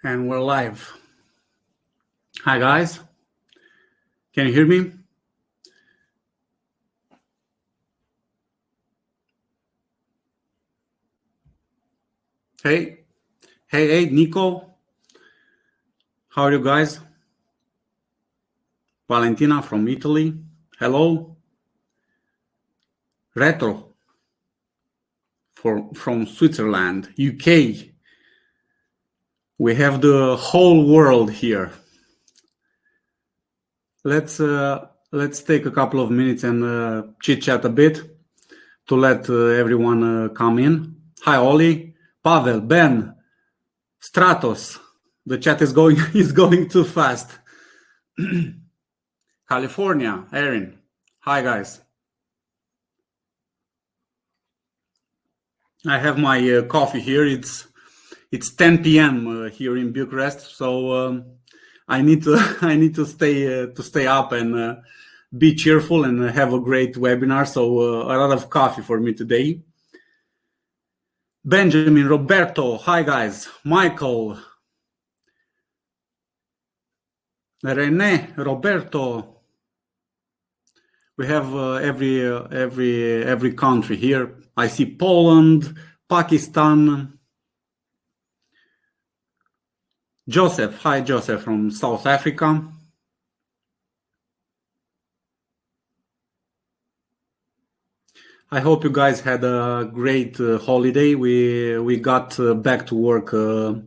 And we're live. Hi guys, can you hear me? Hey, Nico. How are you guys? Valentina from Italy. Hello. Retro from Switzerland, UK. We have the whole world here. Let's take a couple of minutes and chit chat a bit to let everyone come in. Hi, Oli, Pavel, Ben, Stratos. The chat is going too fast. California, Erin. Hi, guys. I have my coffee here. It's 10 p.m. Here in Bucharest, so I need to stay up and be cheerful and have a great webinar. So a lot of coffee for me today. Benjamin, Roberto, hi guys. Michael, Rene, Roberto. We have every country here. I see Poland, Pakistan. Joseph, hi Joseph from South Africa. I hope you guys had a great holiday. We got back to work a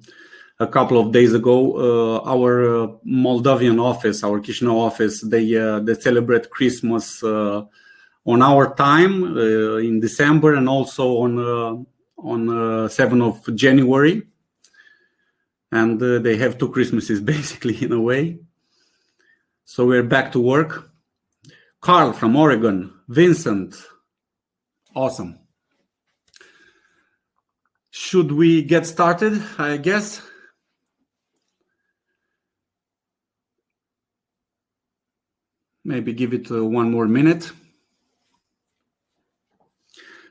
couple of days ago. Our Moldovan office, our Chisinau office, they celebrate Christmas on our time in December and also on 7th of January. And they have two Christmases basically in a way. So we're back to work. Carl from Oregon, Vincent. Awesome. Should we get started, I guess? Maybe give it one more minute.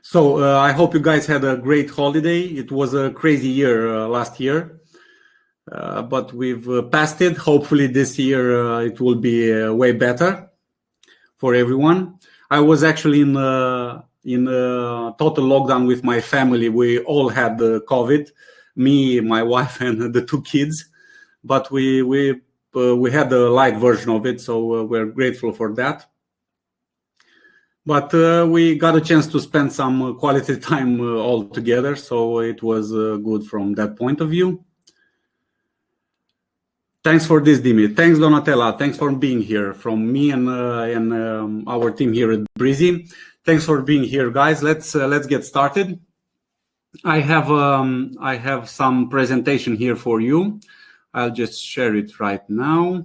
So I hope you guys had a great holiday. It was a crazy year last year, but we've passed it. Hopefully this year it will be way better for everyone. I was actually in total lockdown with my family. We all had COVID, me, my wife, and the two kids. But we had a light version of it, so we're grateful for that. But we got a chance to spend some quality time all together, so it was good from that point of view. Thanks for this, Dimi. Thanks, Donatella. Thanks for being here from me and our team here at Brizy. Thanks for being here, guys. Let's get started. I have some presentation here for you. I'll just share it right now.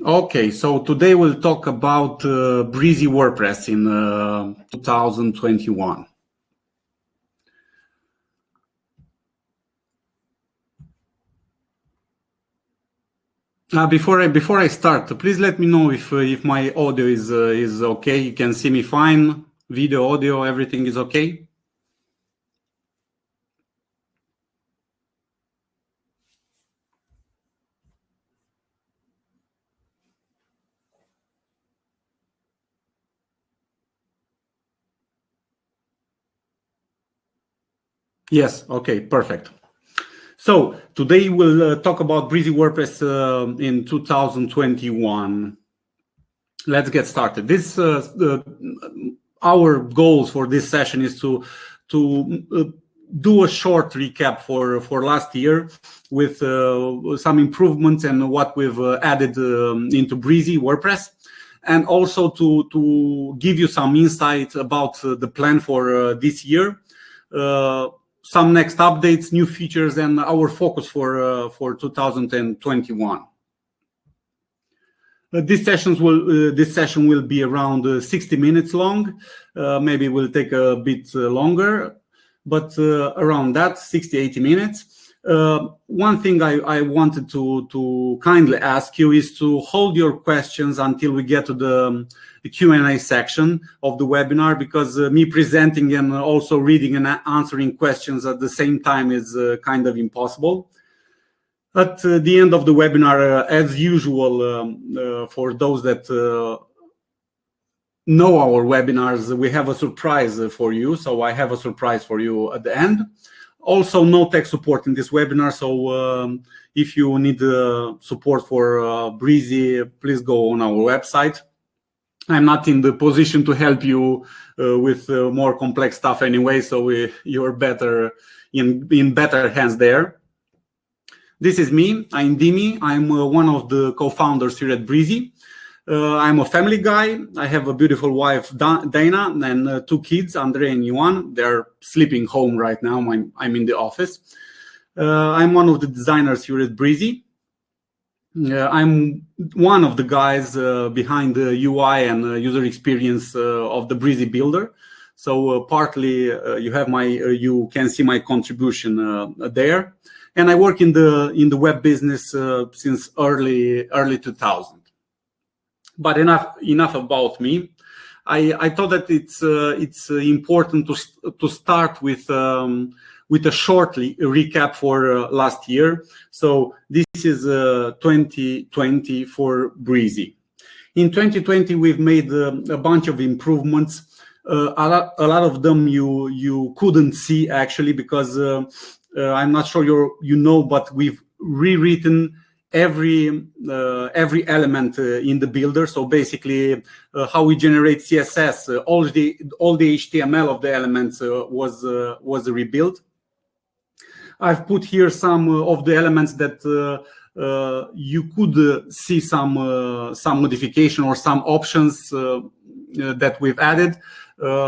Okay, so today we'll talk about Brizy WordPress in 2021. Before I start, please let me know if my audio is okay. You can see me fine. Video, audio, everything is okay. Yes, okay, perfect. So today we'll talk about Brizy WordPress in 2021. Let's get started. This our goals for this session is to do a short recap for last year with some improvements and what we've added into Brizy WordPress, and also to give you some insight about the plan for this year. Some next updates, new features, and our focus for 2021. This session will be around 60 minutes long. Maybe will take a bit longer, but around that 60-80 minutes. One thing I wanted to kindly ask you is to hold your questions until we get to the Q&A section of the webinar, because me presenting and also reading and answering questions at the same time is kind of impossible. At the end of the webinar, as usual, for those that know our webinars, we have a surprise for you. So I have a surprise for you at the end. Also, no tech support in this webinar. So if you need support for Brizy, please go on our website. I'm not in the position to help you with more complex stuff anyway, so you're better in better hands there. This is me. I'm Dimi. I'm one of the co-founders here at Brizy. I'm a family guy. I have a beautiful wife, Dana, and 2 kids, Andrei and Ioan. They're sleeping home right now. I'm in the office. I'm one of the designers here at Brizy. I'm one of the guys behind the UI and user experience of the Brizy Builder. So partly you can see my contribution there. And I work in the web business since early 2000. But enough about me. I thought that it's important to start with a short recap for last year. So this is 2020 for Brizy. In 2020, we've made a bunch of improvements. A lot of them you couldn't see actually, because I'm not sure you know, but we've rewritten every element in the builder. So basically, how we generate CSS, all the HTML of the elements was rebuilt. I've put here some of the elements that you could see some modification or some options that we've added.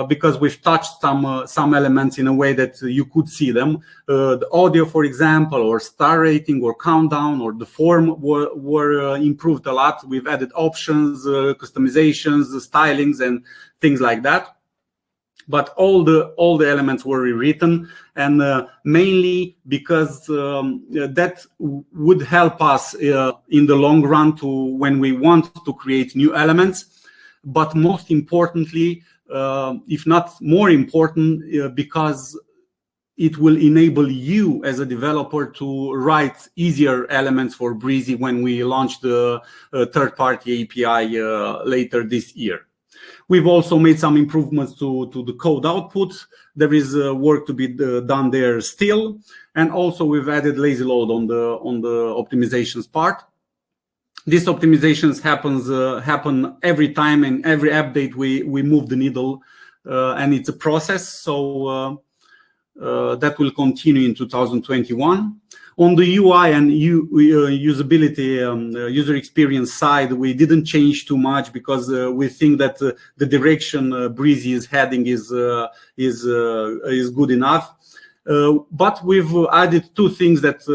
Because we've touched some elements in a way that you could see them. The audio, for example, or star rating, or countdown, or the form were improved a lot. We've added options, customizations, stylings, and things like that. But all the elements were rewritten, and mainly because that would help us in the long run when we want to create new elements. But most importantly, if not more important, because it will enable you as a developer to write easier elements for Brizy when we launch the third-party API later this year. We've also made some improvements to the code output. There is work to be done there still, and also we've added lazy load on the optimizations part. These optimizations happen every time, and every update we move the needle, and it's a process. So that will continue in 2021. On the UI and usability, user experience side, we didn't change too much because we think that the direction Brizy is heading is good enough. But we've added 2 things that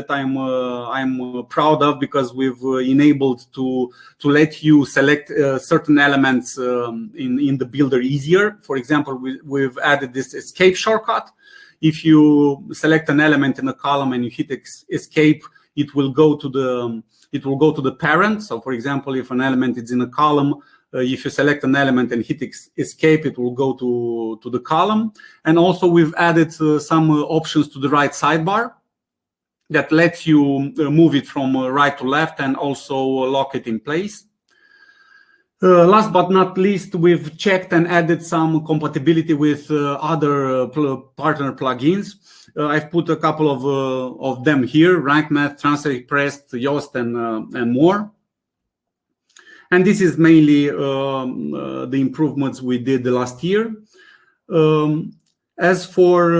I'm proud of, because we've enabled to let you select certain elements in the builder easier. For example, we've added this escape shortcut. If you select an element in a column and you hit escape, it will go to the parent. So, for example, if an element is in a column, if you select an element and hit escape, it will go to the column. And also we've added some options to the right sidebar that lets you move it from right to left and also lock it in place. Last but not least, we've checked and added some compatibility with other partner plugins. I've put a couple of them here: Rank Math, Translate Press, Yoast, and more. And this is mainly the improvements we did last year. As for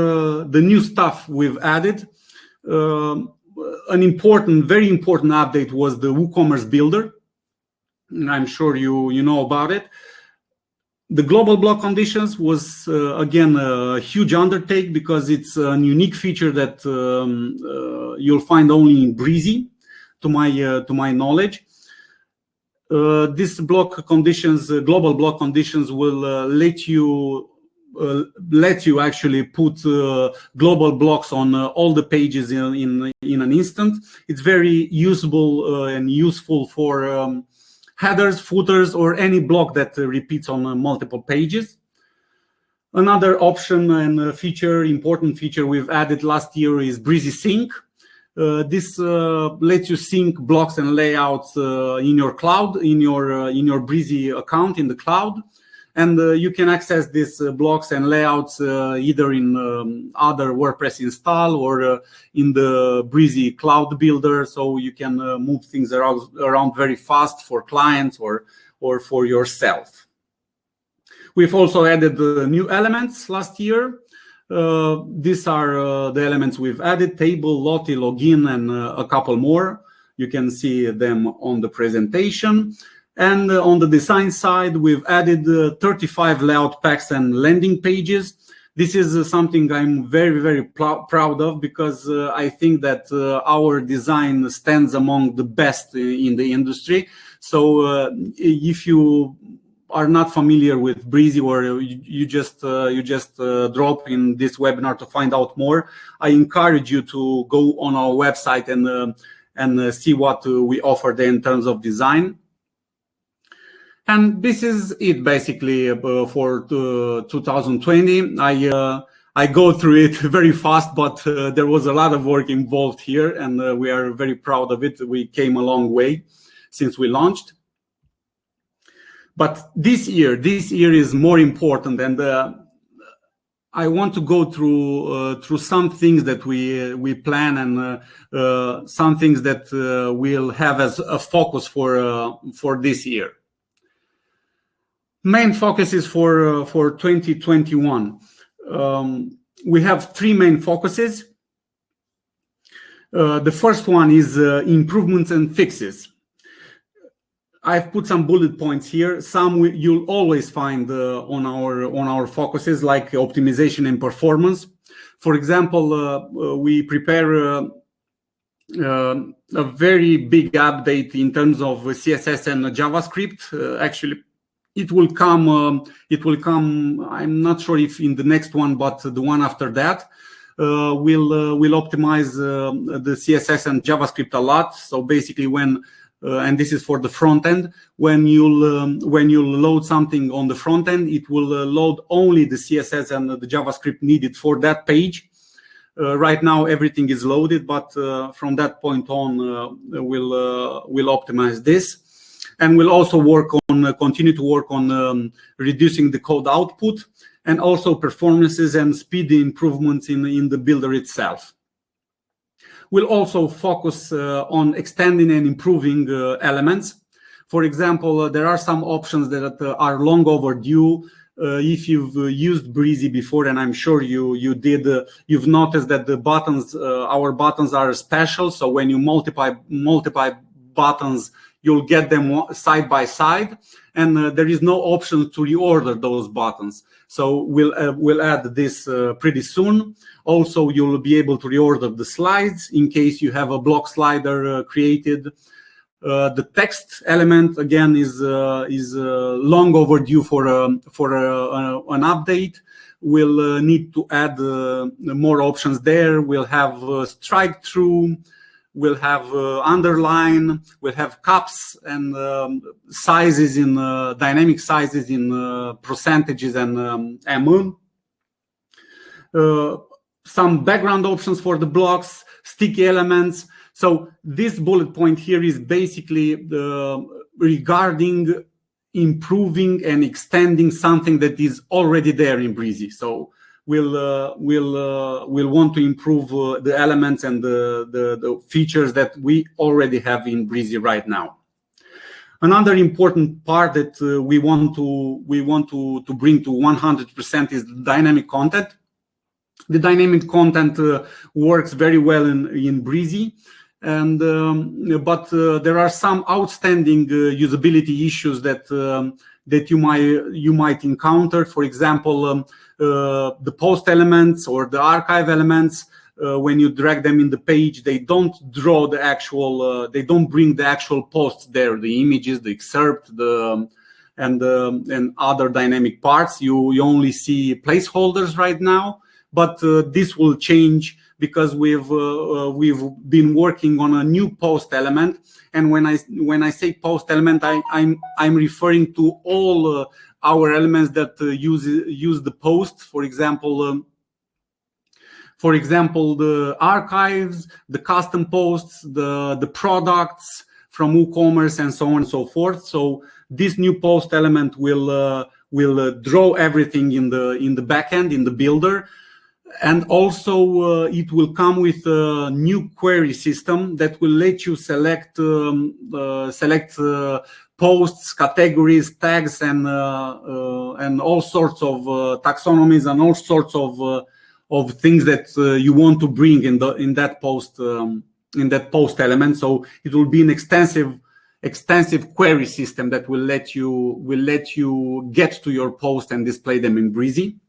the new stuff we've added, an very important update was the WooCommerce Builder. I'm sure you know about it. The global block conditions was again a huge undertake, because it's a unique feature that you'll find only in Brizy, to my knowledge. This block conditions, global block conditions, will let you lets you actually put global blocks on all the pages in an instant. It's very usable and useful for headers, footers, or any block that repeats on multiple pages. Another option and feature, important feature we've added last year is Brizy Sync. This lets you sync blocks and layouts in your cloud, in your Brizy account in the cloud, and you can access these blocks and layouts either in other WordPress install or in the Brizy Cloud Builder, so you can move things around very fast for clients or for yourself. We've also added new elements last year. These are the elements we've added: table, lottie, login, and a couple more. You can see them on the presentation. And on the design side, we've added 35 layout packs and landing pages. This is something I'm very, very proud of, because I think that our design stands among the best in the industry. So if you are not familiar with Brizy, or you just drop in this webinar to find out more, I encourage you to go on our website and see what we offer there in terms of design. And this is it basically for 2020. I go through it very fast, but there was a lot of work involved here, and we are very proud of it. We came a long way since we launched. But this year is more important, and I want to go through some things that we plan, and some things that we'll have as a focus for this year. Main focuses for 2021. We have three main focuses. The first one is improvements and fixes. I've put some bullet points here. Some you'll always find on our focuses, like optimization and performance. For example, we prepare a very big update in terms of CSS and JavaScript. Actually, it will come. I'm not sure if in the next one, but the one after that. We'll optimize the CSS and JavaScript a lot. So basically, when and this is for the front end, when you'll load something on the front end, it will load only the CSS and the JavaScript needed for that page. Right now everything is loaded, but from that point on we'll optimize this, and we'll also continue to work on reducing the code output, and also performances and speed improvements in the builder itself. We'll also focus on extending and improving elements. For example, there are some options that are long overdue. If you've used Brizy before, and I'm sure you did, you've noticed that the buttons, our buttons are special. So when you multiply buttons, you'll get them side by side, and there is no option to reorder those buttons. So we'll add this pretty soon. Also, you'll be able to reorder the slides in case you have a block slider created. The text element again is long overdue for an update. We'll need to add more options there. We'll have strike through. We'll have underline. We'll have caps and sizes in dynamic sizes in percentages and some background options for the blocks, sticky elements. So this bullet point here is basically regarding improving and extending something that is already there in Brizy. So we'll want to improve the elements and the features that we already have in Brizy right now. Another important part that we want to bring to 100% is dynamic content. The dynamic content works very well in Brizy, and but there are some outstanding usability issues that you might encounter. For example, the post elements or the archive elements, when you drag them in the page, they don't draw the actual, they don't bring the actual posts there, the images, the excerpt, and other dynamic parts. You only see placeholders right now, but this will change because we've been working on a new post element. And when I say post element, I'm referring to all our elements that use the post. For example, the archives, the custom posts, the products from WooCommerce, and so on and so forth. So this new post element will draw everything in the backend, in the builder. And also it will come with a new query system that will let you select posts, categories, tags, and all sorts of taxonomies and all sorts of things that you want to bring in that post element. So it will be an extensive query system that will let you get to your post and display them in Brizy.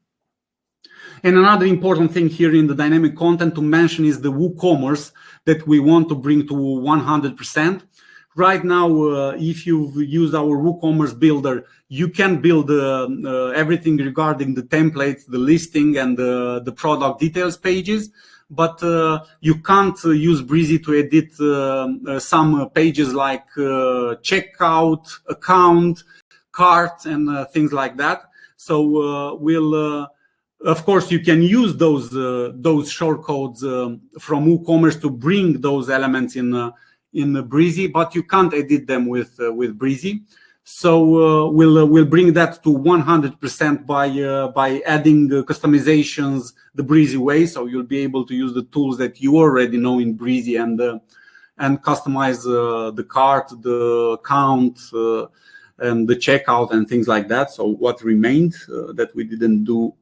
And another important thing here in the dynamic content to mention is the WooCommerce that we want to bring to 100%. Right now, if you've used our WooCommerce builder, you can build everything regarding the templates, the listing, and the product details pages. But you can't use Brizy to edit some pages like checkout, account, cart, and things like that. So of course, you can use those shortcodes from WooCommerce to bring those elements in Brizy, but you can't edit them with Brizy. So we'll bring that to 100% by adding customizations the Brizy way. So you'll be able to use the tools that you already know in Brizy and customize the cart, the account, and the checkout and things like that. So what remained that we didn't do.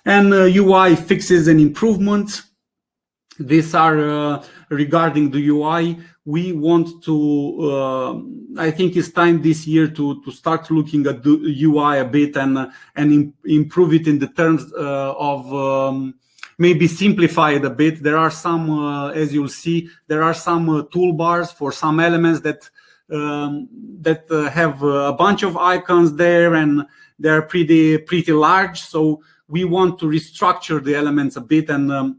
And UI fixes and improvements. These are regarding the UI. We want to, I think it's time this year to start looking at the UI a bit and improve it in the terms of maybe simplify it a bit. There are some, as you'll see, there are some toolbars for some elements that have a bunch of icons there, and they're pretty large. So we want to restructure the elements a bit and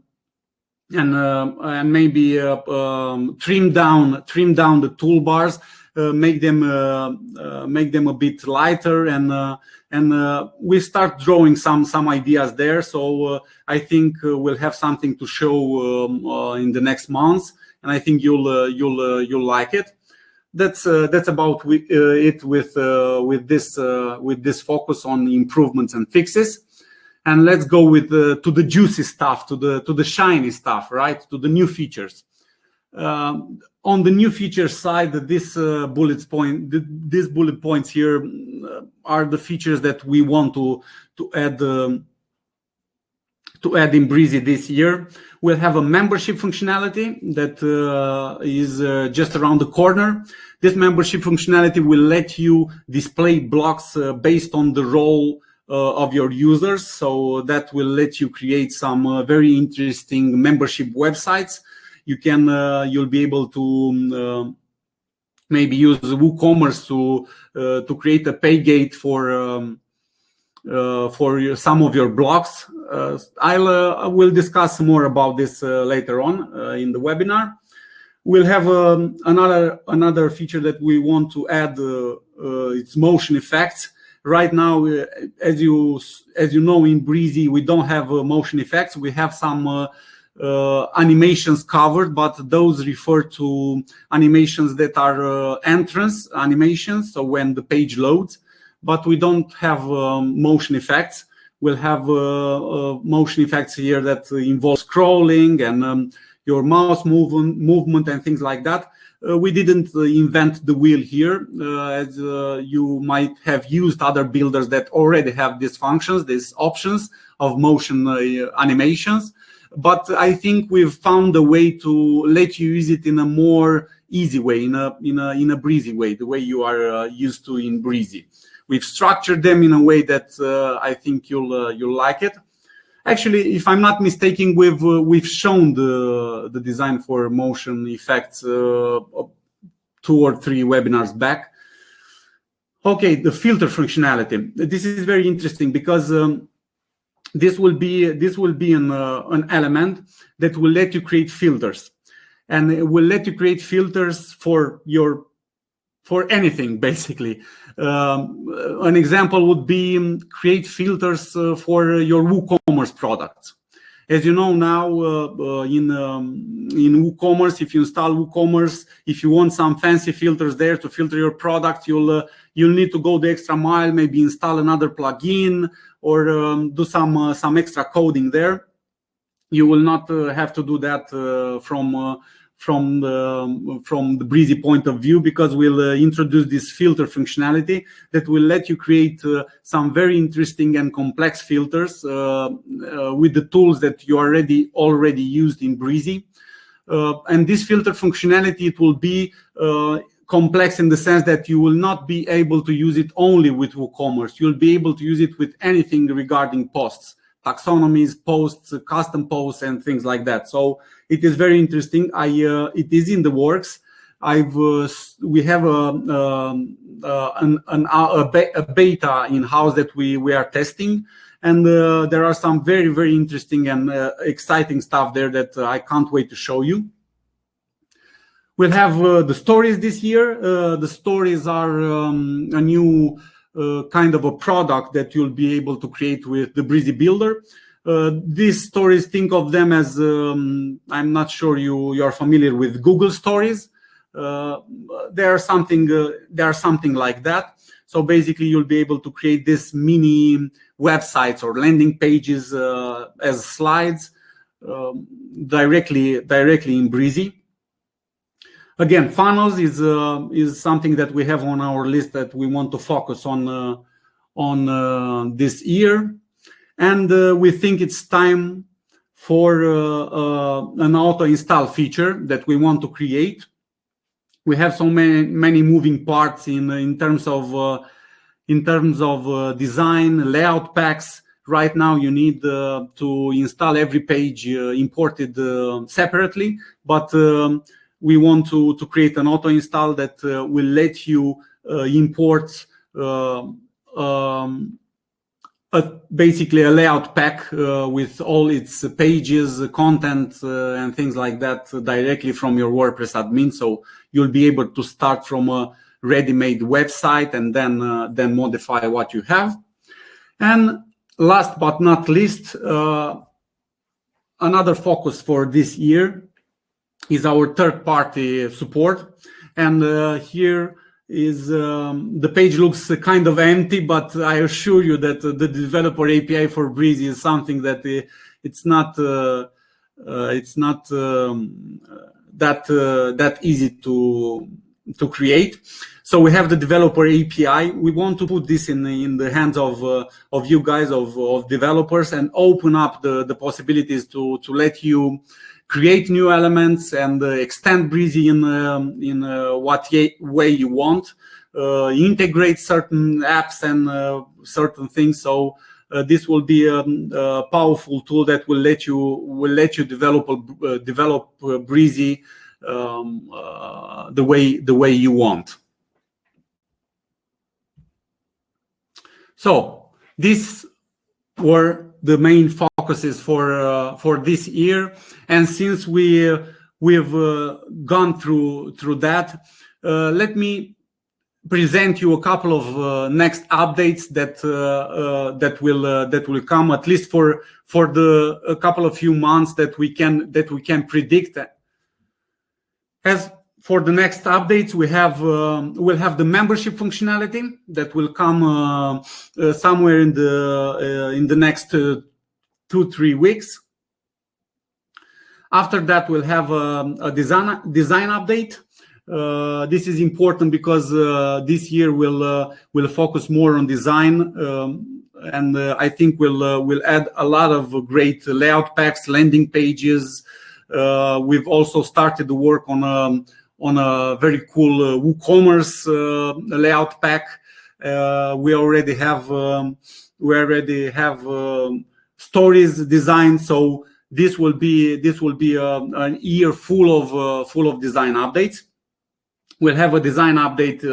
maybe trim down the toolbars, make them a bit lighter, and we start drawing some ideas there. So I think we'll have something to show in the next months, and I think you'll like it. That's about it with this focus on improvements and fixes. And let's go with to the juicy stuff, to the shiny stuff, right? To the new features. On the new features side, these bullet points here are the features that we want to add in Brizy this year. We'll have a membership functionality that is just around the corner. This membership functionality will let you display blocks based on the role of your users. So that will let you create some very interesting membership websites. You'll be able to maybe use WooCommerce to create a pay gate for some of your blocks. I will discuss more about this later on in the webinar. We'll have another feature that we want to add. It's motion effects. Right now, as you know, in Brizy, we don't have motion effects. We have some animations covered, but those refer to animations that are entrance animations, so when the page loads. But we don't have motion effects. We'll have motion effects here that involve scrolling and your mouse movement and things like that. We didn't invent the wheel here, as you might have used other builders that already have these functions, these options of motion animations. But I think we've found a way to let you use it in a more easy way, in a Brizy way, the way you are used to in Brizy. We've structured them in a way that I think you'll like it. Actually, if I'm not mistaken, we've shown the design for motion effects 2 or 3 webinars back. Okay, the filter functionality. This is very interesting because this will be an element that will let you create filters, and it will let you create filters for anything basically. An example would be create filters for your WooCommerce products. As you know now, in WooCommerce, if you install WooCommerce, if you want some fancy filters there to filter your product, you'll need to go the extra mile, maybe install another plugin or do some extra coding there. You will not have to do that from the Brizy point of view, because we'll introduce this filter functionality that will let you create some very interesting and complex filters with the tools that you already used in Brizy. And this filter functionality, it will be complex in the sense that you will not be able to use it only with WooCommerce. You'll be able to use it with anything regarding posts, taxonomies, posts, custom posts, and things like that. So it is very interesting. It is in the works. We have a beta in house that we are testing, and there are some very, very interesting and exciting stuff there that I can't wait to show you. We'll have the stories this year. The stories are a new kind of a product that you'll be able to create with the Brizy Builder. These stories, think of them as, I'm not sure you are familiar with Google Stories. They are something like that. So basically, you'll be able to create this mini websites or landing pages as slides directly in Brizy. Again, funnels is something that we have on our list that we want to focus on this year, and we think it's time for an auto install feature that we want to create. We have so many moving parts in terms of design, layout packs. Right now, you need to install every page imported separately, but we want to create an auto install that will let you import basically a layout pack with all its pages, content, and things like that directly from your WordPress admin. So you'll be able to start from a ready-made website and then modify what you have. And last but not least, another focus for this year is our third-party support. And here is the page looks kind of empty, but I assure you that the developer API for Brizy is something that it's not that easy to create. So we have the developer API. We want to put this in the hands of you guys, of developers, and open up the possibilities to let you create new elements and extend Brizy in what way you want, integrate certain apps and certain things. So this will be a powerful tool that will let you develop Brizy the way you want. So these were the main focuses for this year, and since we've gone through that, let me present you a couple of next updates that will come, at least for a couple of few months that we can predict. As for the next updates, we'll have the membership functionality that will come somewhere in the next 2-3 weeks. After that, we'll have a design update. This is important because this year we'll focus more on design, and I think we'll add a lot of great layout packs, landing pages. We've also started to work on a very cool WooCommerce layout pack. We already have stories designed. So this will be an year full of design updates. We'll have a design update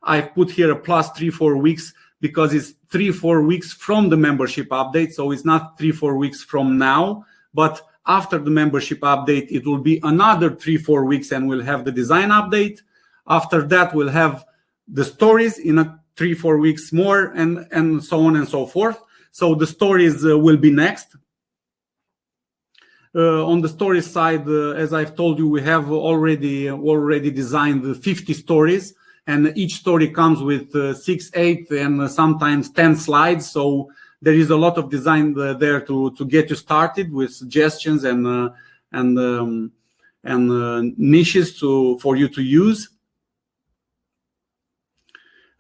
I've put here a plus 3-4 weeks because it's 3-4 weeks from the membership update. So it's not 3-4 weeks from now, but after the membership update, it will be another 3-4 weeks and we'll have the design update. After that, we'll have the stories in a 3-4 weeks more, and so on and so forth. So the stories will be next. On the story side, as I've told you, we have already designed 50 stories, and each story comes with 6, 8, and sometimes 10 slides. So there is a lot of design there to get you started with suggestions and niches for you to use.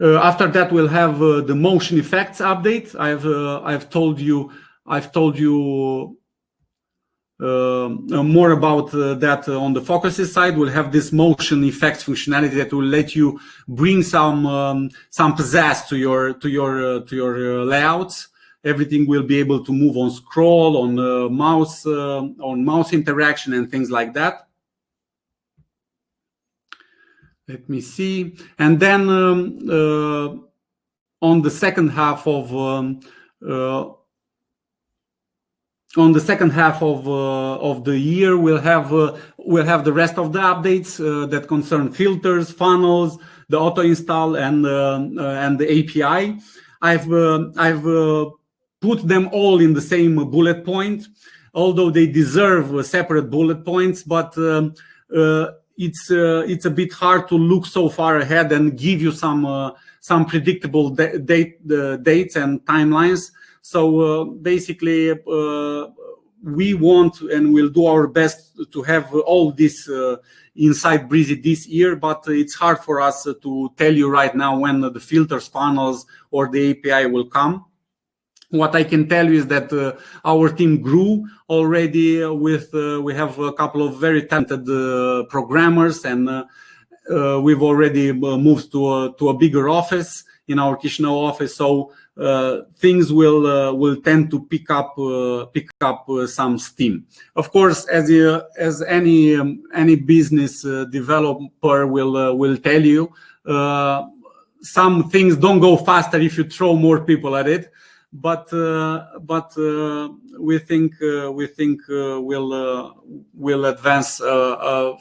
After that, we'll have the motion effects update. I've told you more about that on the focuses side. We'll have this motion effects functionality that will let you bring some pizzazz to your layouts. Everything will be able to move on scroll, on mouse interaction, and things like that. Let me see. And then on the second half of the year, we'll have the rest of the updates that concern filters, funnels, the auto install, and the API. I've put them all in the same bullet point, although they deserve separate bullet points. But it's a bit hard to look so far ahead and give you some predictable dates and timelines. So basically, we want and will do our best to have all this inside Brizy this year, but it's hard for us to tell you right now when the filters, funnels, or the API will come. What I can tell you is that our team grew already. We have a couple of very talented programmers, and we've already moved to a bigger office in our Chisinau office. So things will tend to pick up some steam. Of course, as any business developer will tell you, some things don't go faster if you throw more people at it. But we think we'll advance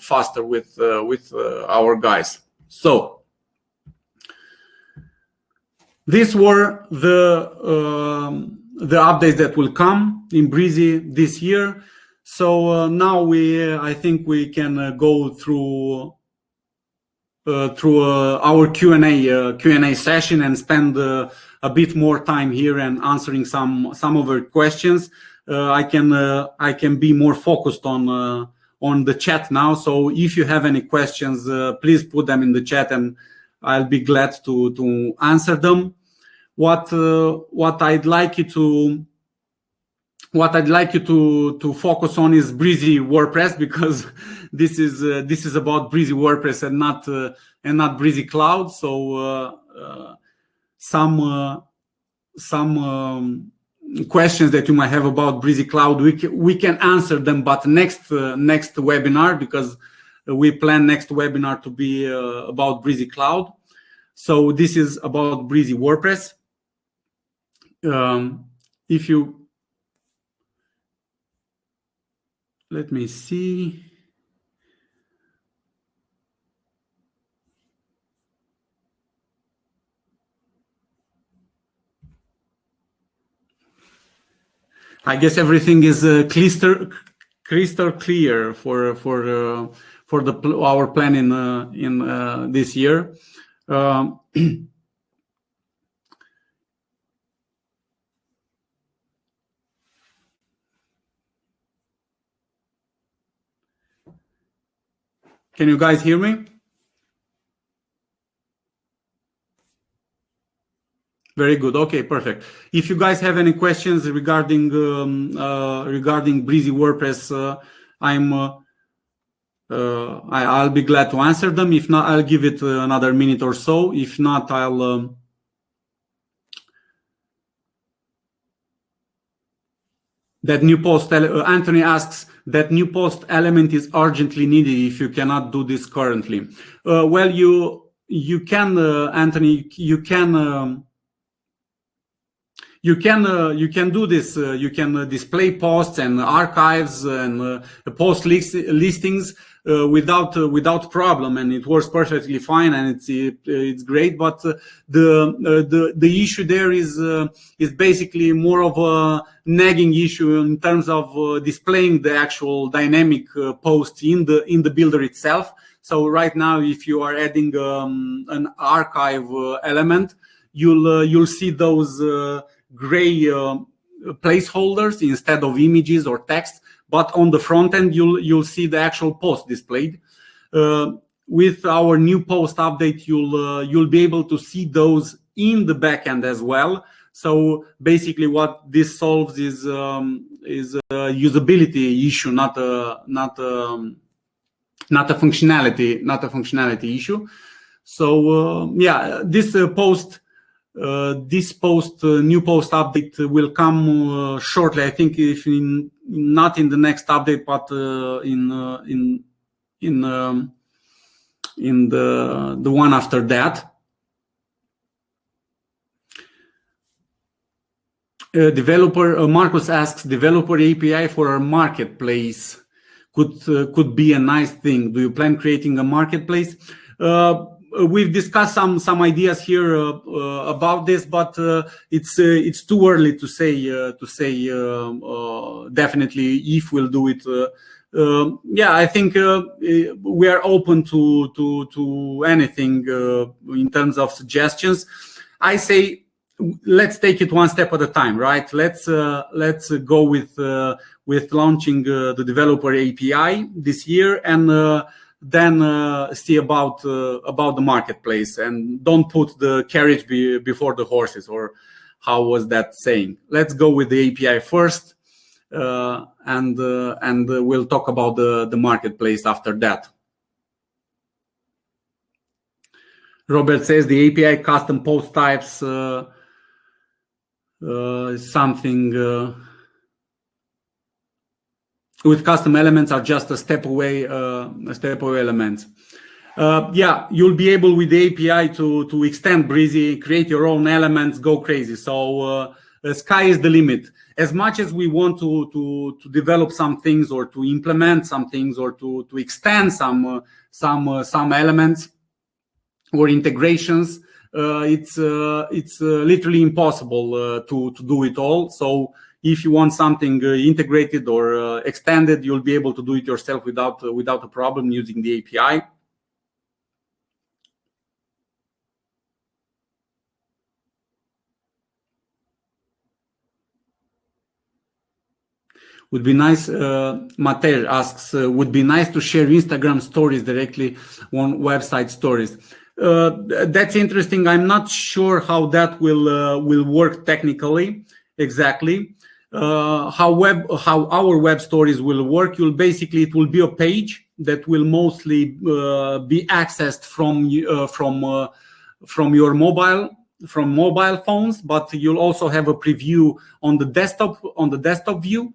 faster with our guys. So these were the updates that will come in Brizy this year. So now I think we can go through our Q&A session and spend a bit more time here and answering some of your questions. I can be more focused on the chat now. So if you have any questions, please put them in the chat, and I'll be glad to answer them. What I'd like you to focus on is Brizy WordPress, because this is about Brizy WordPress and not Brizy Cloud. So some questions that you might have about Brizy Cloud, we can answer them, but next webinar, because we plan next webinar to be about Brizy Cloud. So this is about Brizy WordPress. If you let me see. I guess everything is crystal clear for our plan in this year. Can you guys hear me? Very good. Okay, perfect. If you guys have any questions regarding Brizy WordPress, I'll be glad to answer them. If not, I'll give it another minute or so. If not, I'll that new post. Anthony asks, that new post element is urgently needed if you cannot do this currently. Well, Anthony, you can do this. You can display posts and archives and post listings without problem, and it works perfectly fine, and it's great. But the issue there is basically more of a nagging issue in terms of displaying the actual dynamic post in the builder itself. So right now, if you are adding an archive element, you'll see those gray placeholders instead of images or text. But on the front end, you'll see the actual post displayed. With our new post update, you'll be able to see those in the backend as well. So basically, what this solves is a usability issue, not a functionality issue. So yeah, this new post update will come shortly. I think not in the next update, but in the one after that. Developer Marcus asks, developer API for our marketplace could be a nice thing. Do you plan creating a marketplace? We've discussed some ideas here about this, but it's too early to say definitely if we'll do it. Yeah, I think we are open to anything in terms of suggestions. I say let's take it one step at a time, right? Let's go with launching the developer API this year, and then see about the marketplace, and don't put the carriage before the horses, or how was that saying? Let's go with the API first, and we'll talk about the marketplace after that. Robert says the API custom post types something with custom elements are just a step away elements. Yeah, you'll be able with the API to extend Brizy, create your own elements, go crazy. So sky is the limit. As much as we want to develop some things, or to implement some things, or to extend some elements or integrations, it's literally impossible to do it all. So if you want something integrated or extended, you'll be able to do it yourself without a problem using the API. Would be nice, Matej asks, would be nice to share Instagram stories directly on website stories. That's interesting. I'm not sure how that will work technically exactly. How our web stories will work. It will be a page that will mostly be accessed from your mobile phones, but you'll also have a preview on the desktop view.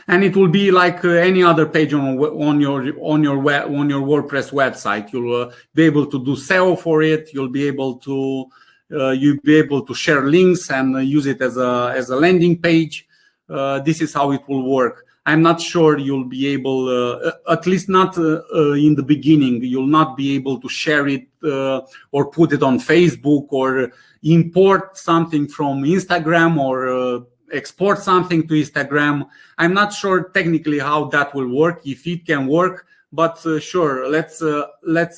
And it will be like any other page on your WordPress website. You'll be able to do SEO for it. You'll be able to share links and use it as a landing page. This is how it will work. I'm not sure you'll be able, at least not in the beginning, you'll not be able to share it or put it on Facebook, or import something from Instagram, or export something to Instagram. I'm not sure technically how that will work, if it can work, but sure, let's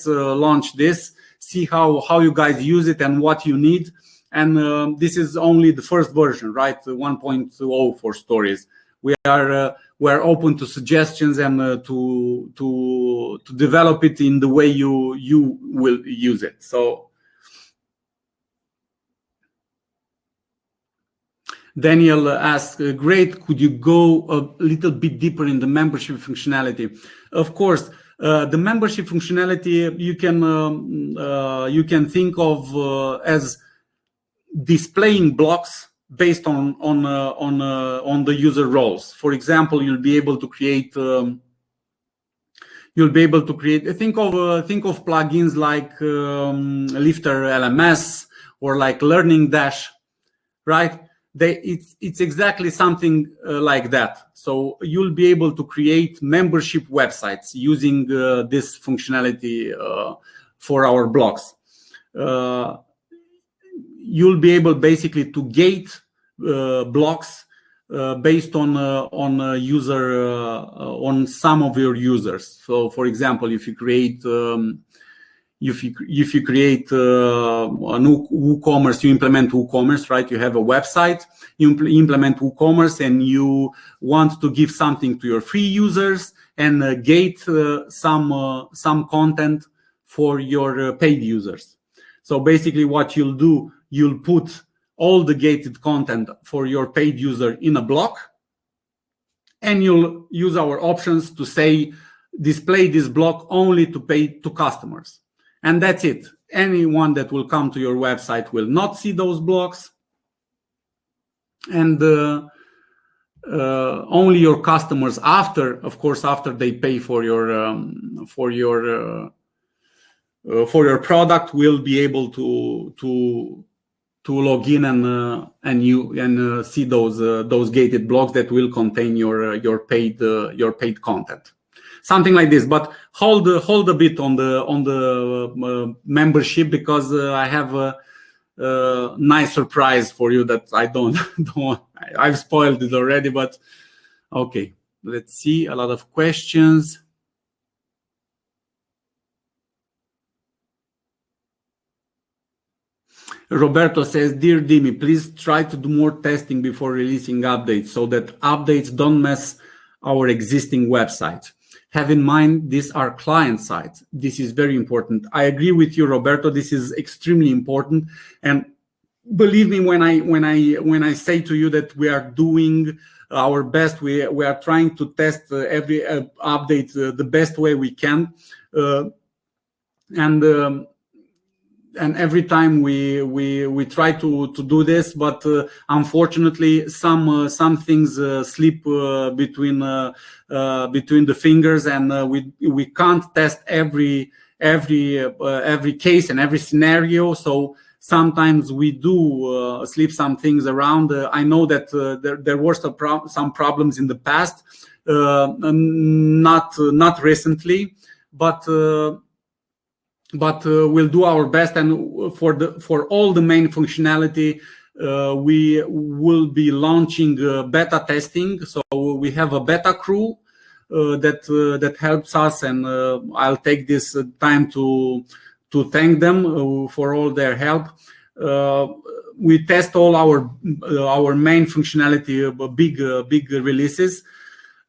launch this, see how you guys use it and what you need. And this is only the first version, right? 1.0 for stories. We're open to suggestions and to develop it in the way you will use it. So Daniel asks, great, could you go a little bit deeper in the membership functionality? Of course, the membership functionality you can think of as displaying blocks based on the user roles. For example, you'll be able to create You'll be able to create. Think of plugins like Lifter LMS or like Learning Dash, right? It's exactly something like that. So you'll be able to create membership websites using this functionality for our blogs. You'll be able basically to gate blogs based on some of your users. So, for example, if you create if you create a new WooCommerce, you implement WooCommerce, right? You have a website, you implement WooCommerce, and you want to give something to your free users and gate some content for your paid users. So basically, what you'll do, you'll put all the gated content for your paid user in a block, and you'll use our options to say display this block only to paid to customers. And that's it. Anyone that will come to your website will not see those blocks, and only your customers, after they pay for your product, will be able to log in and see those gated blocks that will contain your paid content. Something like this. But hold a bit on the membership, because I have a nice surprise for you that I don't I've spoiled it already. But okay, let's see. A lot of questions. Roberto says, "Dear Dimi, please try to do more testing before releasing updates so that updates don't mess our existing website. Have in mind, these are client sites. This is very important." I agree with you, Roberto. This is extremely important. And believe me when I say to you that we are doing our best, we are trying to test every update the best way we can. And every time we try to do this, but unfortunately some things slip between the fingers, and we can't test every case and every scenario. So sometimes we do slip some things around. I know that there were some problems in the past, not recently, but we'll do our best. And for all the main functionality, we will be launching beta testing. So we have a beta crew that helps us, and I'll take this time to thank them for all their help. We test all our main functionality, big releases.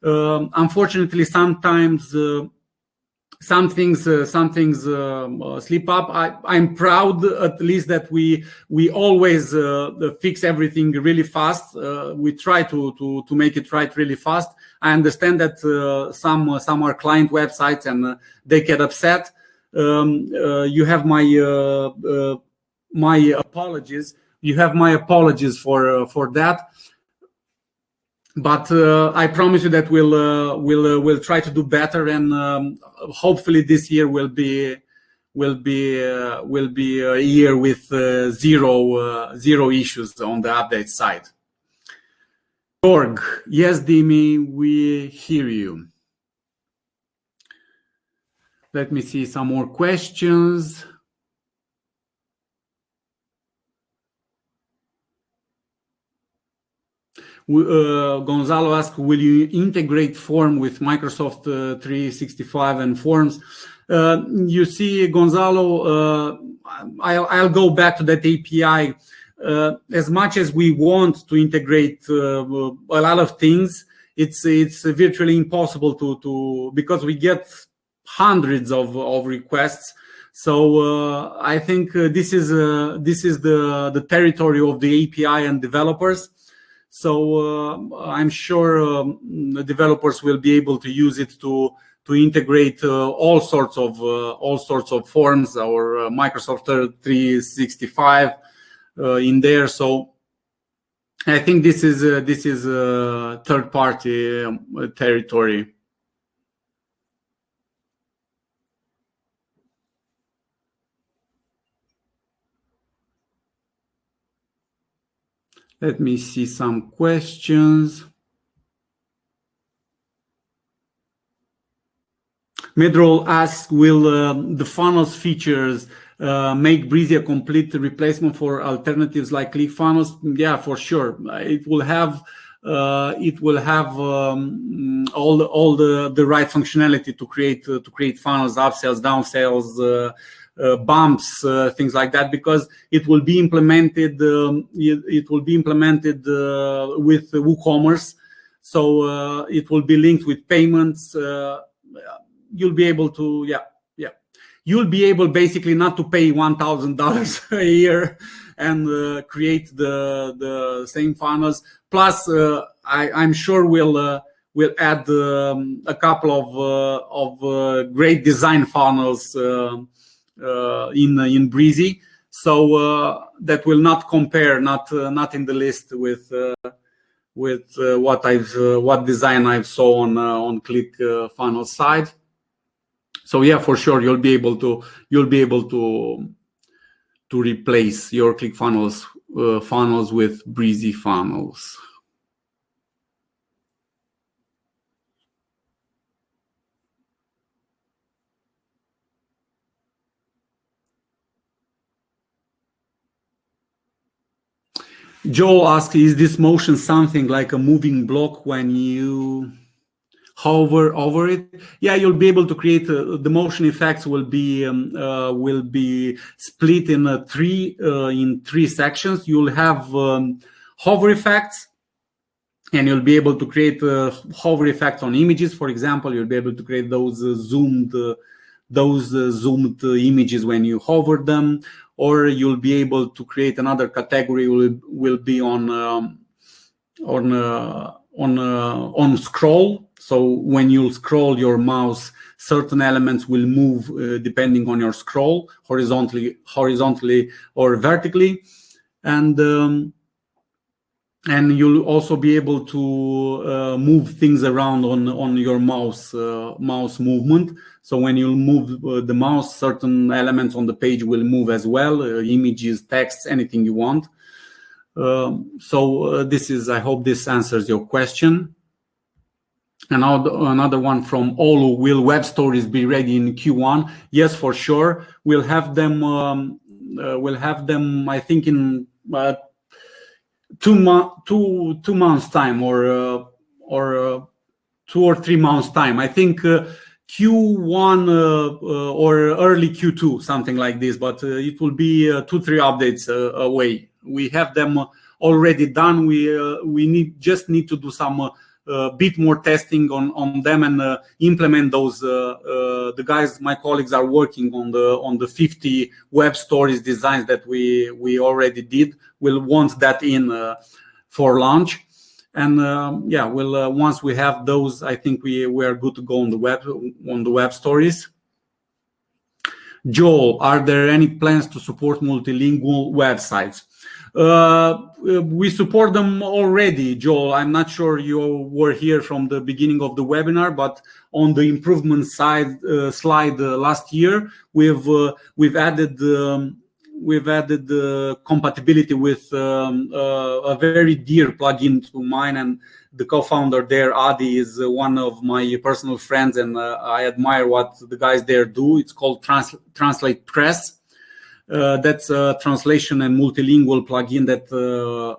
Unfortunately, sometimes some things slip up. I'm proud, at least, that we always fix everything really fast. We try to make it right really fast. I understand that some are client websites and they get upset. You have my apologies. You have my apologies for that. But I promise you that we'll try to do better, and hopefully this year will be a year with zero issues on the update side. Org, yes, Dimi, we hear you. Let me see some more questions. Gonzalo asks, will you integrate Form with Microsoft 365 and Forms? You see, Gonzalo, I'll go back to that API. As much as we want to integrate a lot of things, it's virtually impossible to because we get hundreds of requests. So I think this is the territory of the API and developers. So I'm sure the developers will be able to use it to integrate all sorts of forms or Microsoft 365 in there. So I think this is third-party territory. Let me see some questions. Midroll asks, will the funnels features make Brizy a complete replacement for alternatives like ClickFunnels? Yeah, for sure. It will have all the right functionality to create funnels, upsells, downsells, bumps, things like that, because it will be implemented. It will be implemented with WooCommerce, so it will be linked with payments. You'll be able to, you'll be able basically not to pay $1,000 a year and create the same funnels. Plus, I'm sure we'll add a couple of great design funnels in Brizy, so that will not compare, not in the list with what design I saw on ClickFunnels side. So yeah, for sure you'll be able to replace your ClickFunnels funnels with Brizy funnels. Joel asks, is this motion something like a moving block when you hover over it? Yeah, you'll be able to create the motion effects will be split in three sections. You'll have hover effects, and you'll be able to create hover effects on images. For example, you'll be able to create those zoomed images when you hover them, or you'll be able to create another category will be on scroll. So when you scroll your mouse, certain elements will move depending on your scroll, horizontally or vertically, and you'll also be able to move things around on your mouse movement. So when you move the mouse, certain elements on the page will move as well, images, text, anything you want. This is, I hope this answers your question. And another one from Olu, will web stories be ready in Q1? Yes, for sure. We'll have them. I think in 2 months time, or 2 or 3 months time. I think Q1 or early Q2, something like this. But it will be 2-3 updates away. We have them already done. We just need to do some bit more testing on them and implement those. The guys, my colleagues, are working on the 50 web stories designs that we already did. We'll want that in for launch, and we'll once we have those, I think we are good to go on the web stories. Joel, are there any plans to support multilingual websites? We support them already, Joel. I'm not sure you were here from the beginning of the webinar, but on the improvement slide last year, we've added compatibility with a very dear plugin to mine, and the co-founder there, Adi, is one of my personal friends, and I admire what the guys there do. It's called Translate Press. That's a translation and multilingual plugin that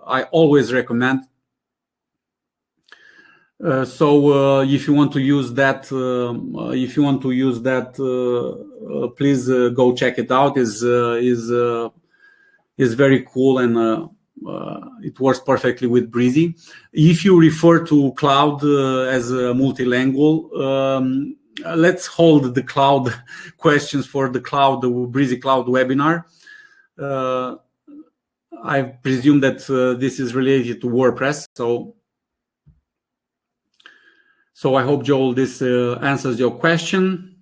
I always recommend. So if you want to use that, please go check it out. Is very cool, and it works perfectly with Brizy. If you refer to cloud as a multilingual, let's hold the cloud questions for the Brizy Cloud webinar. I presume that this is related to WordPress. So I hope, Joel, this answers your question.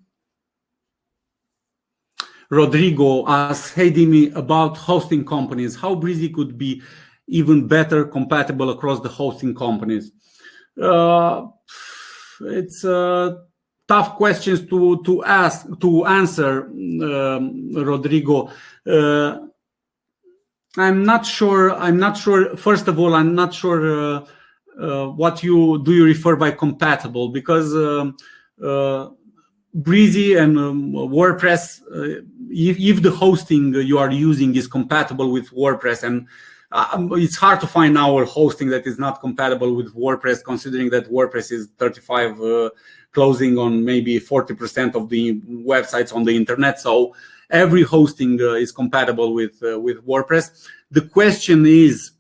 Rodrigo asks, hey Dimi, about hosting companies, how Brizy could be even better compatible across the hosting companies? It's tough questions to answer, Rodrigo. I'm not sure. First of all, I'm not sure what you refer by compatible, because Brizy and WordPress, if the hosting you are using is compatible with WordPress, and it's hard to find our hosting that is not compatible with WordPress, considering that WordPress is 35, closing on maybe 40% of the websites on the internet. So every hosting is compatible with WordPress. The question is,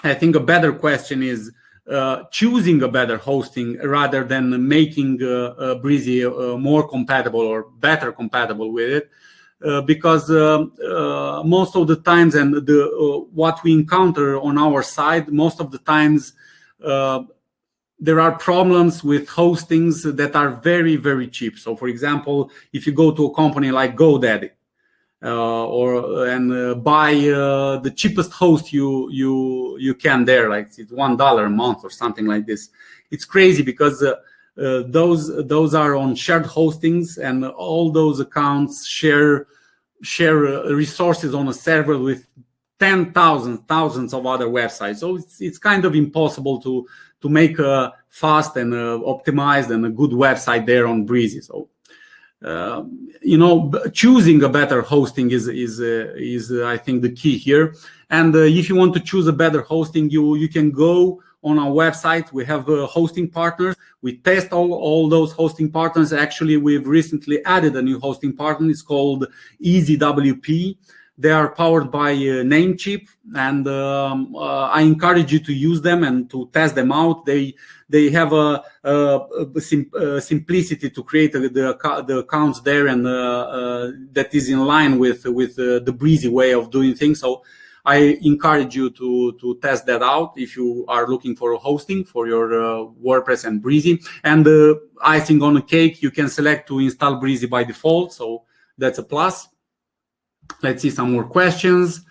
I think a better question is choosing a better hosting rather than making Brizy more compatible or better compatible with it. Because most of the times, and what we encounter on our side, most of the times there are problems with hostings that are very, very cheap. So, for example, if you go to a company like GoDaddy and buy the cheapest host you can there, like it's $1 a month or something like this, it's crazy, because those are on shared hostings, and all those accounts share resources on a server with thousands of other websites. So it's kind of impossible to make a fast and optimized and a good website there on Brizy. So choosing a better hosting is I think the key here. And if you want to choose a better hosting, you can go on our website. We have hosting partners. We test all those hosting partners. Actually, we've recently added a new hosting partner. It's called EasyWP. They are powered by Namecheap, and I encourage you to use them and to test them out. They have a simplicity to create the accounts there, and that is in line with the Brizy way of doing things. So I encourage you to test that out if you are looking for a hosting for your WordPress and Brizy. And icing on a cake, you can select to install Brizy by default, so that's a plus. Let's see some more questions.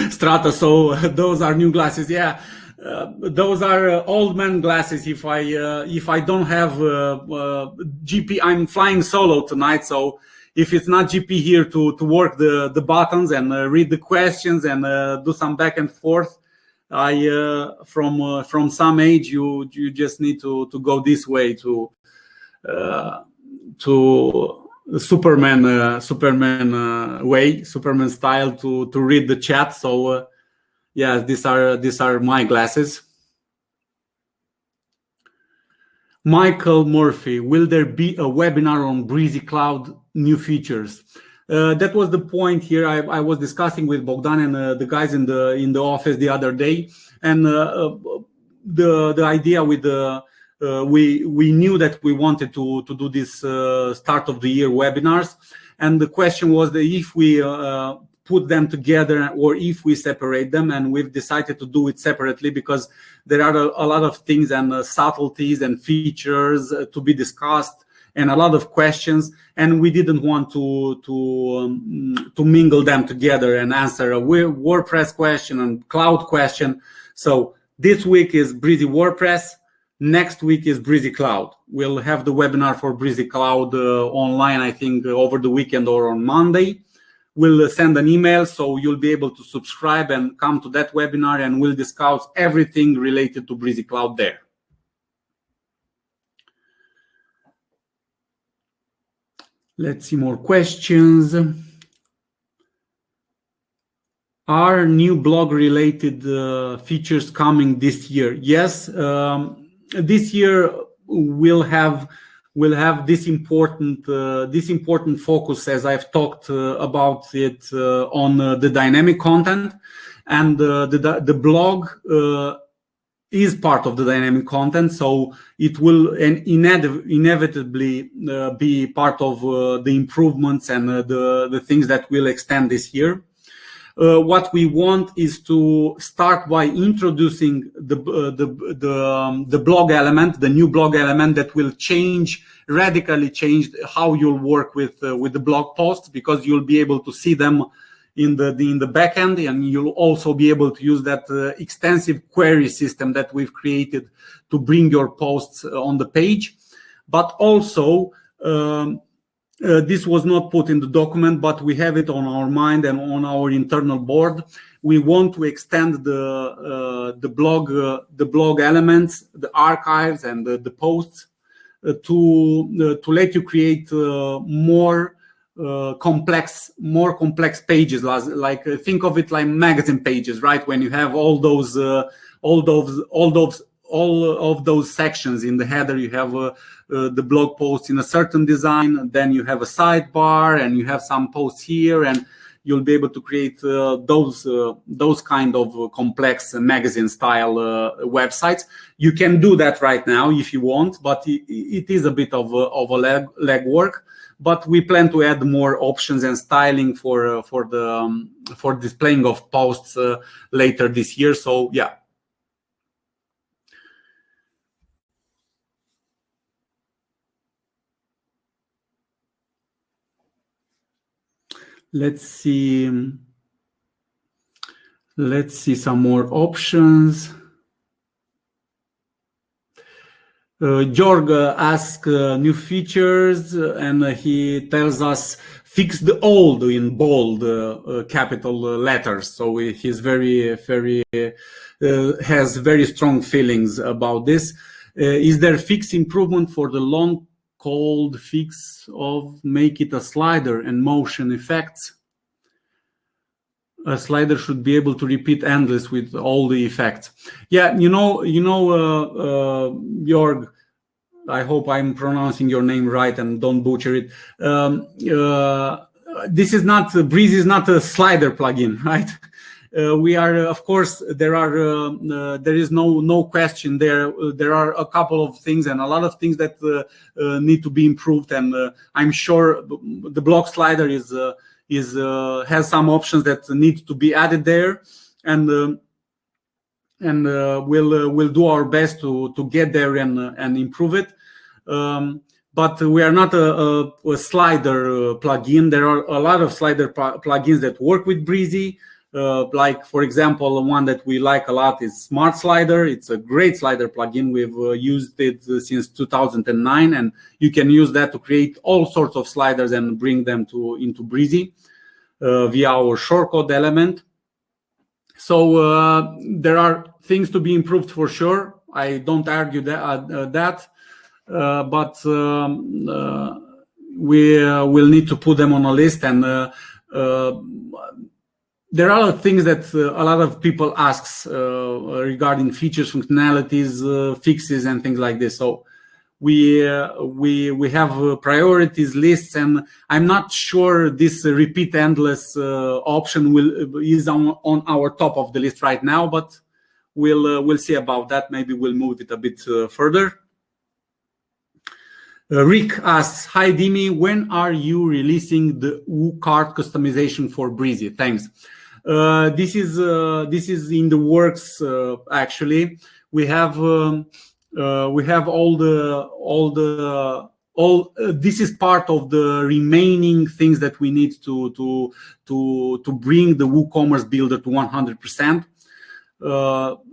Strata, so those are new glasses. Yeah, those are old man glasses. If I don't have GP, I'm flying solo tonight, so if it's not GP here to work the buttons and read the questions and do some back and forth, from some age you just need to go this way to Superman way, Superman style, to read the chat. So yeah, these are my glasses. Michael Murphy, will there be a webinar on Brizy Cloud new features? That was the point here. I was discussing with Bogdan and the guys in the office the other day, and the idea with the we knew that we wanted to do this start of the year webinars, and the question was that if we put them together or if we separate them, and we've decided to do it separately because there are a lot of things and subtleties and features to be discussed and a lot of questions, and we didn't want to mingle them together and answer a WordPress question and cloud question. So this week is Brizy WordPress. Next week is Brizy Cloud. We'll have the webinar for Brizy Cloud online, I think, over the weekend or on Monday. We'll send an email, so you'll be able to subscribe and come to that webinar, and we'll discuss everything related to Brizy Cloud there. Let's see more questions. Are new blog-related features coming this year? Yes. This year we'll have this important focus, as I've talked about it, on the dynamic content, and the blog is part of the dynamic content, so it will inevitably be part of the improvements and the things that will extend this year. What we want is to start by introducing the blog element, the new blog element that will radically change how you'll work with the blog posts, because you'll be able to see them in the back end, and you'll also be able to use that extensive query system that we've created to bring your posts on the page. But also This was not put in the document, but we have it on our mind and on our internal board. We want to extend the blog elements, the archives, and the posts to let you create more complex pages. Like think of it like magazine pages, right? When you have all of those sections in the header, you have the blog post in a certain design, then you have a sidebar, and you have some posts here, and you'll be able to create those kind of complex magazine style websites. You can do that right now if you want, but it is a bit of a leg work. But we plan to add more options and styling for displaying of posts later this year. So yeah. Let's see some more options. Jorg asks new features, and he tells us fix the old in bold capital letters. So he's very has very strong feelings about this. Is there fixed improvement for the long cold fix of make it a slider and motion effects? A slider should be able to repeat endless with all the effects. Yeah, Jorg, I hope I'm pronouncing your name right and don't butcher it. This is not, Brizy is not a slider plugin, right? We are, of course, there is no question there. There are a couple of things and a lot of things that need to be improved, and I'm sure the block slider has some options that need to be added there, and we'll do our best to get there and improve it. But we are not a slider plugin. There are a lot of slider plugins that work with Brizy. Like, for example, one that we like a lot is Smart Slider. It's a great slider plugin. We've used it since 2009, and you can use that to create all sorts of sliders and bring them into Brizy via our shortcode element. So there are things to be improved for sure. I don't argue that, but we will need to put them on a list, and there are things that a lot of people ask regarding features, functionalities, fixes, and things like this. So we have priorities lists, and I'm not sure this repeat endless option is on our top of the list right now, but we'll see about that. Maybe we'll move it a bit further. Rick asks, hi Dimi, when are you releasing the cart customization for Brizy? Thanks. This is in the works. Actually, we have this is part of the remaining things that we need to bring the WooCommerce Builder to 100%.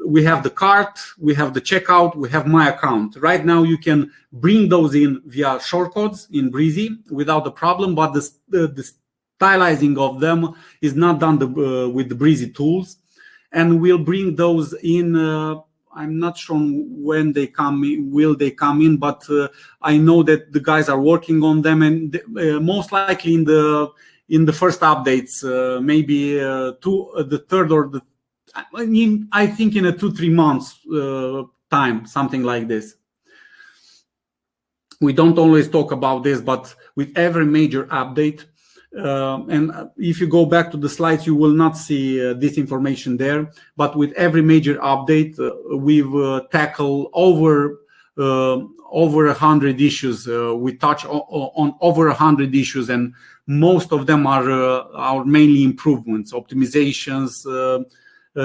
We have the cart, we have the checkout, we have my account. Right now, you can bring those in via shortcodes in Brizy without a problem, but the stylizing of them is not done with the Brizy tools, and we'll bring those in. I'm not sure when they come in, will they come in, but I know that the guys are working on them, and most likely in the first updates, maybe the third or the. I think in a 2-3 months time, something like this. We don't always talk about this, but with every major update, and if you go back to the slides, you will not see this information there. But with every major update, we've tackled over 100 issues. We touch on over 100 issues, and most of them are mainly improvements, optimizations,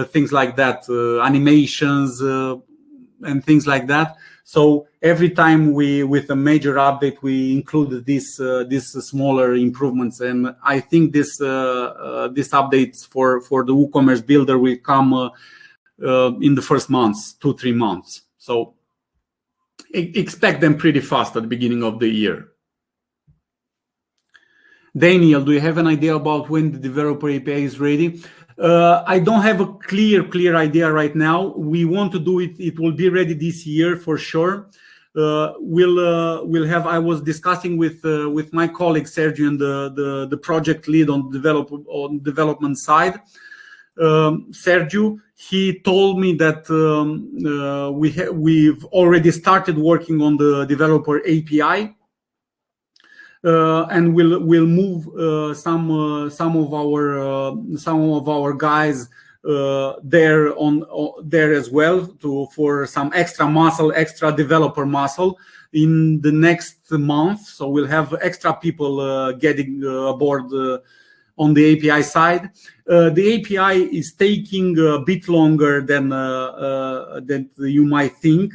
things like that, animations, and things like that. So every time with a major update, we include these smaller improvements, and I think this updates for the WooCommerce Builder will come in the first months, 2-3 months. So expect them pretty fast at the beginning of the year. Daniel, do you have an idea about when the developer API is ready? I don't have a clear idea right now. We want to do it. It will be ready this year for sure. We'll have. I was discussing with my colleague Sergio and the project lead on development side. Sergio, he told me that we've already started working on the developer API. And we'll move some of our guys there as well for some extra developer muscle in the next month. So we'll have extra people getting aboard on the API side. The API is taking a bit longer than you might think.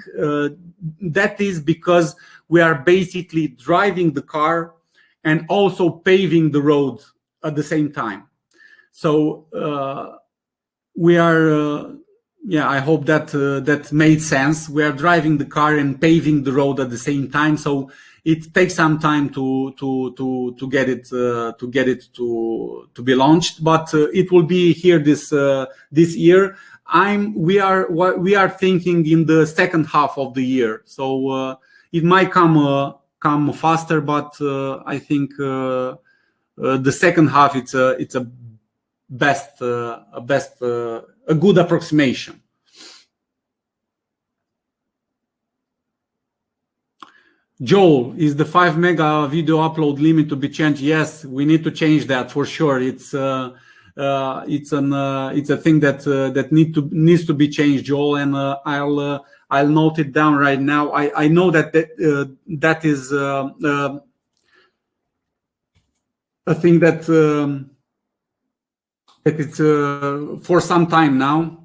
That is because we are basically driving the car and also paving the road at the same time. So we are, I hope that made sense. We are driving the car and paving the road at the same time. So it takes some time to get it to be launched, but it will be here this year. We are thinking in the second half of the year. So it might come faster, but I think the second half it's a good approximation. Joel, is the 5 mega video upload limit to be changed? Yes, we need to change that for sure. It's a thing that needs to be changed, Joel, and I'll note it down right now. I know that is a thing that it's for some time now.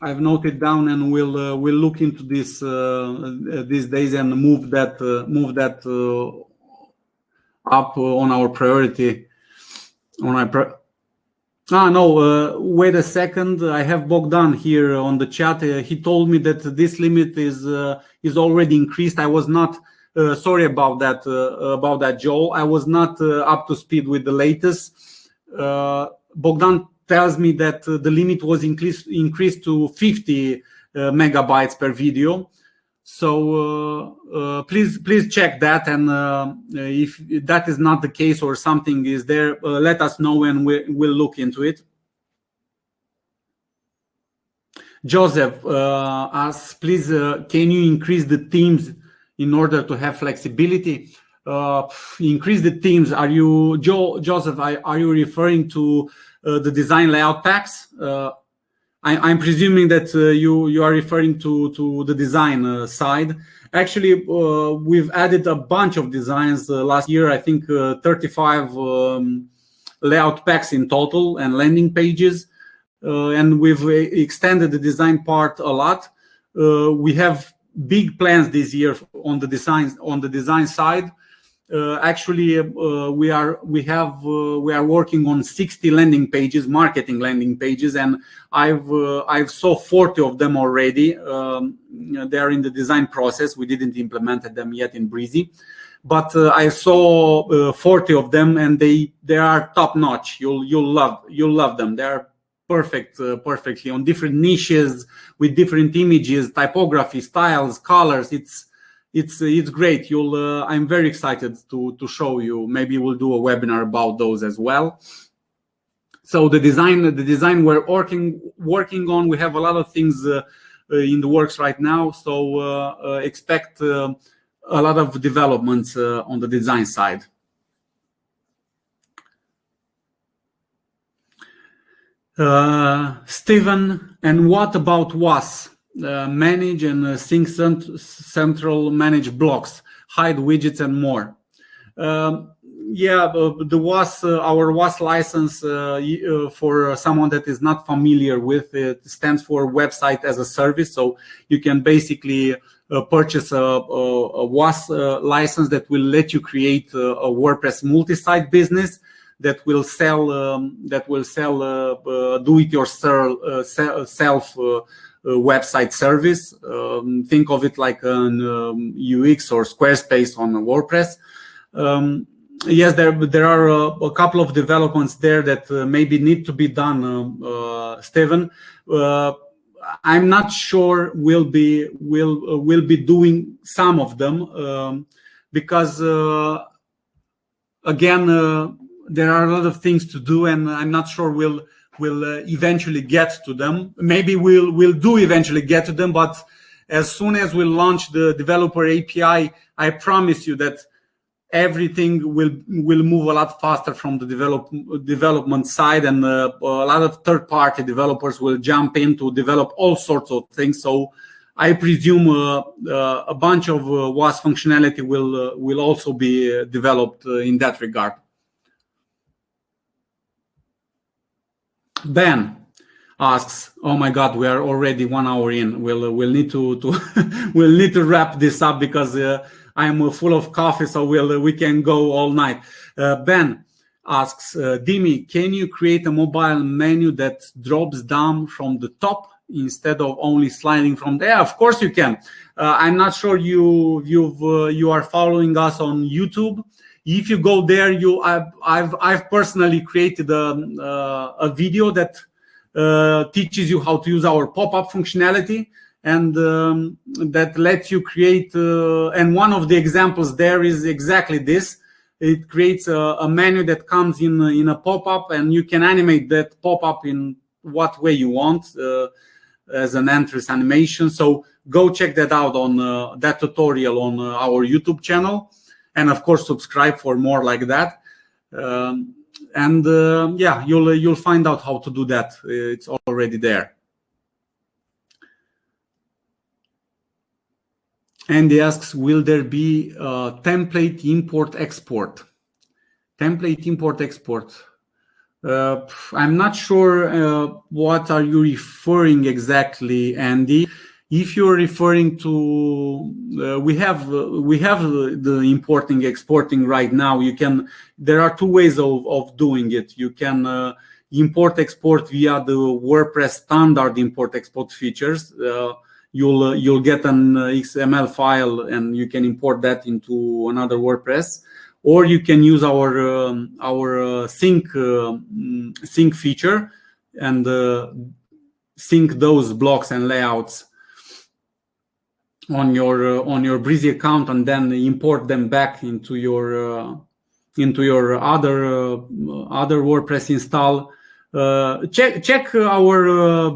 I've noted down, and we'll look into this these days and move that up on our priority. Wait a second. I have Bogdan here on the chat. He told me that this limit is already increased. I was not sorry about that, Joel. I was not up to speed with the latest. Bogdan tells me that the limit was increased to 50 megabytes per video. So please check that, and if that is not the case or something is there, let us know and we'll look into it. Joseph asks, please, can you increase the themes in order to have flexibility? Increase the themes. Are you, Joseph? Are you referring to the design layout packs? I'm presuming that you are referring to the design side. Actually, we've added a bunch of designs last year. I think 35 layout packs in total and landing pages, and we've extended the design part a lot. We have big plans this year on the design side. Actually, we are working on 60 landing pages, marketing landing pages, and I've saw 40 of them already. They are in the design process. We didn't implement them yet in Brizy, but I saw 40 of them, and they are top notch. You'll love them. They are perfectly on different niches with different images, typography, styles, colors. It's great. I'm very excited to show you. Maybe we'll do a webinar about those as well. So the design we're working on. We have a lot of things in the works right now. So expect a lot of developments on the design side. Stephen, and what about WAS? Manage and sync central manage blocks, hide widgets, and more. The WAS, our WAS license, for someone that is not familiar with it, stands for Website as a Service. So you can basically purchase a WAS license that will let you create a WordPress multi-site business that will sell do-it-yourself website service. Think of it like an UX or Squarespace on WordPress. Yes, there are a couple of developments there that maybe need to be done, Steven. I'm not sure we'll be doing some of them because again there are a lot of things to do, and I'm not sure we'll eventually get to them. Maybe we'll do eventually get to them, but as soon as we launch the developer API, I promise you that everything will move a lot faster from the development side, and a lot of third-party developers will jump in to develop all sorts of things. So I presume a bunch of WAS functionality will also be developed in that regard. Ben asks, "Oh my God, we are already 1 hour in. We'll need to we'll need to wrap this up because I'm full of coffee, so we can go all night." Ben asks, "Dimi, can you create a mobile menu that drops down from the top instead of only sliding from there?" Of course you can. I'm not sure you are following us on YouTube. If you go there, I've personally created a video that teaches you how to use our pop-up functionality, and that lets you create. And one of the examples there is exactly this. It creates a menu that comes in a pop-up, and you can animate that pop-up in what way you want as an entrance animation. So go check that out on that tutorial on our YouTube channel. And of course, subscribe for more like that. Yeah, you'll find out how to do that. It's already there. And he asks, will there be template import export? Template import export. I'm not sure what are you referring exactly, Andy. If you're referring to, we have the importing exporting right now. There are two ways of doing it. You can import export via the WordPress standard import export features. You'll get an XML file and you can import that into another WordPress, or you can use our sync feature and sync those blocks and layouts on your Brizy account, and then import them back into your other WordPress install. Check our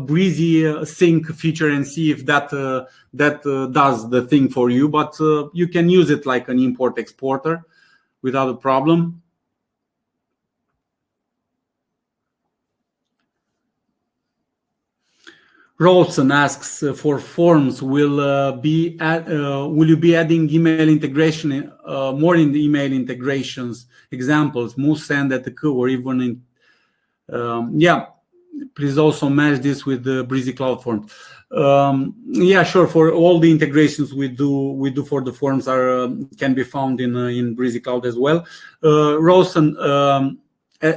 Brizy sync feature and see if that does the thing for you. But you can use it like an import exporter without a problem. Rolson asks, for forms, will you be adding email integration, more in the email integrations examples, Moosend at the or even in yeah, please also match this with the Brizy Cloud Forms. Yeah, sure. For all the integrations we do for the forms can be found in Brizy Cloud as well. Rolson,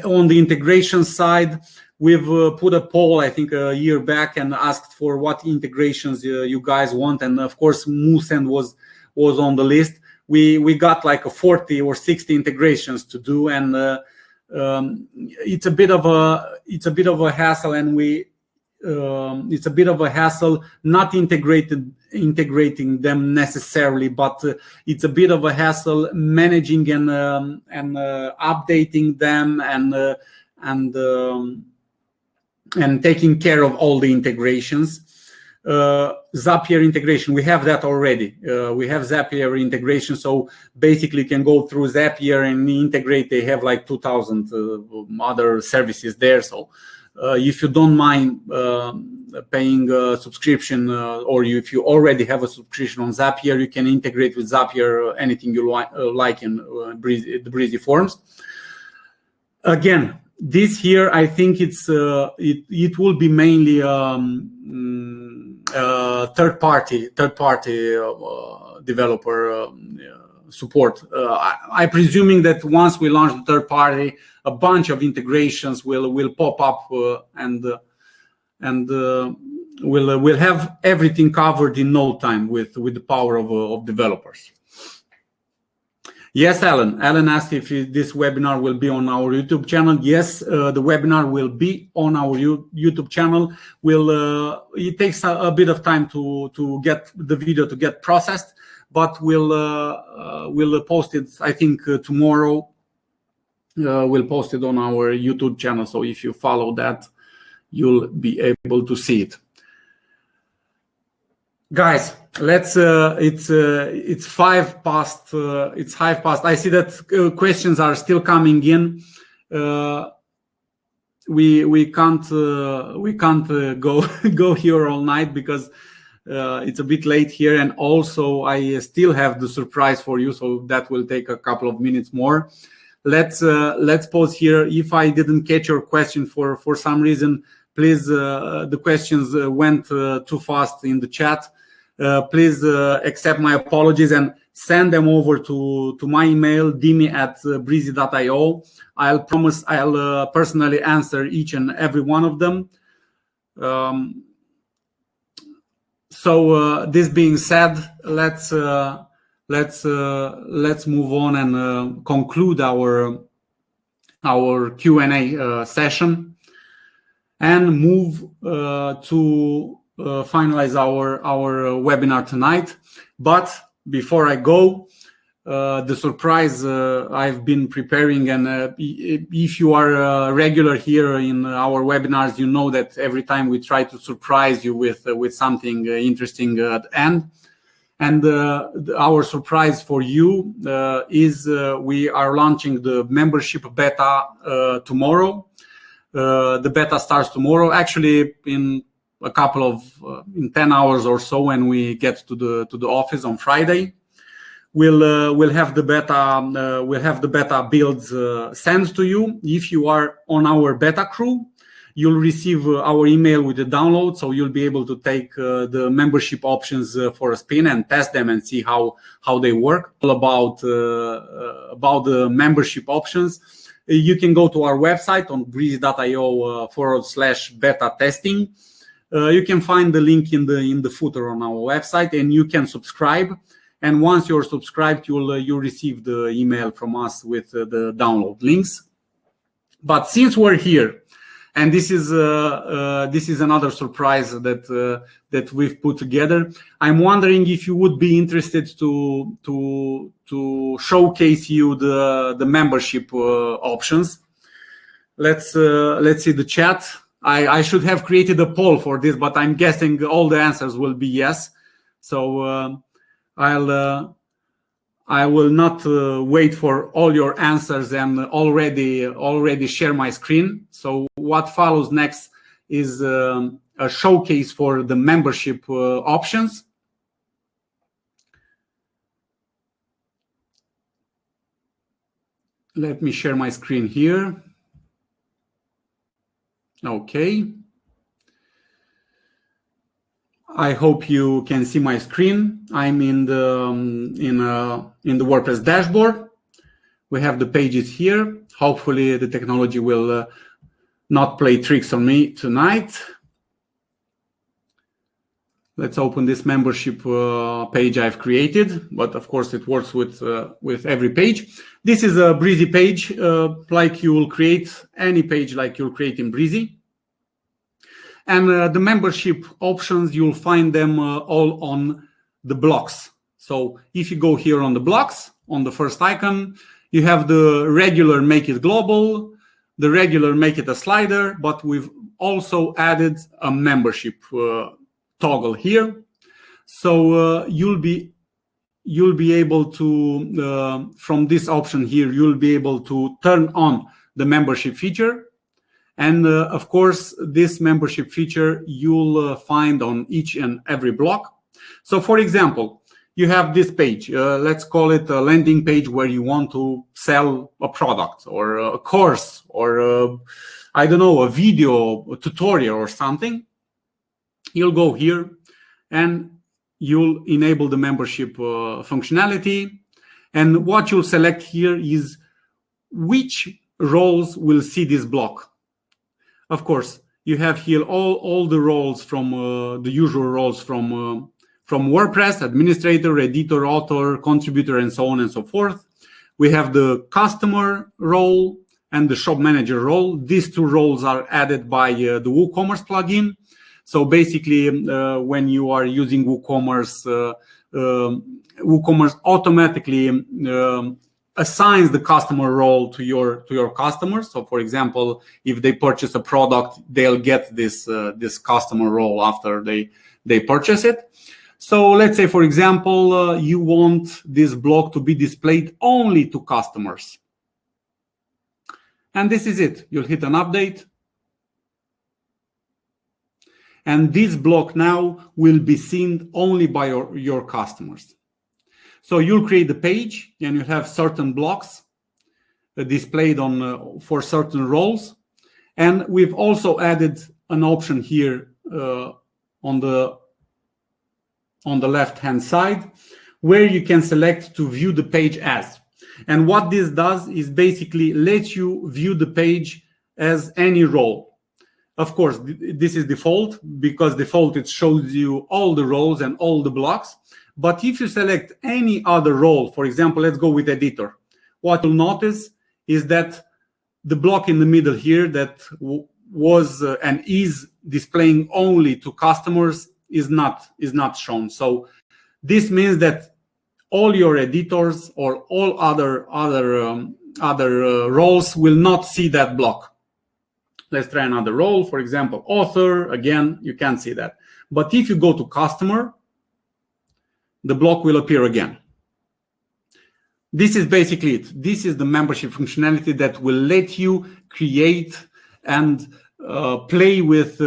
on the integration side, we've put a poll, I think, a year back, and asked for what integrations you guys want, and of course, Moosend was on the list. We got like 40 or 60 integrations to do, and it's a bit of a hassle, and it's a bit of a hassle not integrating them necessarily, but it's a bit of a hassle managing and updating them and taking care of all the integrations. Zapier integration, we have that already. We have Zapier integration, so basically you can go through Zapier and integrate. They have like 2,000 other services there. So if you don't mind paying a subscription, or if you already have a subscription on Zapier, you can integrate with Zapier anything you like in the Brizy Forms. Again, this here, I think it will be mainly third party developer support. I'm presuming that once we launch the third party, a bunch of integrations will pop up and we'll have everything covered in no time with the power of developers. Yes, Alan. Alan asked if this webinar will be on our YouTube channel. Yes, the webinar will be on our YouTube channel. It takes a bit of time to get the video to get processed, but we'll post it, I think, tomorrow. We'll post it on our YouTube channel. So if you follow that, you'll be able to see it. Guys, let's. It's 5 past. It's 5 past. I see that questions are still coming in. We can't go here all night because it's a bit late here, and also I still have the surprise for you, so that will take a couple of minutes more. Let's pause here. If I didn't catch your question for some reason, please. The questions went too fast in the chat. Please accept my apologies and send them over to my email, dimi@brizy.io. I'll promise I'll personally answer each and every one of them. So this being said, let's move on and conclude our Q&A session and move to finalize our webinar tonight. But before I go, the surprise I've been preparing, and if you are regular here in our webinars, you know that every time we try to surprise you with something interesting at the end. And our surprise for you is we are launching the membership beta tomorrow. The beta starts tomorrow, actually in a couple of in 10 hours or so. When we get to the office on Friday, we'll have the beta builds sent to you. If you are on our beta crew, you'll receive our email with the download, so you'll be able to take the membership options for a spin and test them and see how they work. All about the membership options, you can go to our website on brizy.io/beta testing. You can find the link in the footer on our website, and you can subscribe. And once you're subscribed, you'll receive the email from us with the download links. But since we're here, and this is another surprise that we've put together, I'm wondering if you would be interested to showcase you the membership options. Let's see the chat. I should have created a poll for this, but I'm guessing all the answers will be yes. So I will not wait for all your answers and already share my screen. So what follows next is a showcase for the membership options. Let me share my screen here. Okay. I hope you can see my screen. I'm in the WordPress dashboard. We have the pages here. Hopefully the technology will not play tricks on me tonight. Let's open this membership page I've created, but of course it works with every page. This is a Brizy page, like you will create any page like you'll create in Brizy. And the membership options, you'll find them all on the blocks. So if you go here on the blocks, on the first icon, you have the regular make it global, the regular make it a slider, but we've also added a membership toggle here. So you'll be able to, from this option here, you'll be able to turn on the membership feature. And of course, this membership feature you'll find on each and every block. So for example, you have this page, let's call it a landing page where you want to sell a product or a course or I don't know, a video, a tutorial or something. You'll go here and you'll enable the membership functionality. And what you'll select here is which roles will see this block. Of course, you have here all the roles from the usual roles from WordPress: administrator, editor, author, contributor, and so on and so forth. we have the customer role and the shop manager role. These two roles are added by the WooCommerce plugin. So basically, when you are using WooCommerce, WooCommerce automatically assigns the customer role to your customers. So, for example, if they purchase a product, they'll get this customer role after they purchase it. So let's say, for example, you want this blog to be displayed only to customers. And this is it. You'll hit an update. And this blog now will be seen only by your customers. So you'll create the page and you have certain blocks displayed on for certain roles. And we've also added an option here on the left-hand side where you can select to view the page as. And what this does is basically let you view the page as any role. Of course, this is default, because default it shows you all the roles and all the blocks. But if you select any other role, for example, let's go with editor, what you'll notice is that the block in the middle here that was and is displaying only to customers is not shown. So this means that all your editors or all other roles will not see that block. Let's try another role, for example, author. Again, you can't see that. But if you go to customer, the block will appear again. This is basically it. This is the membership functionality that will let you create and play with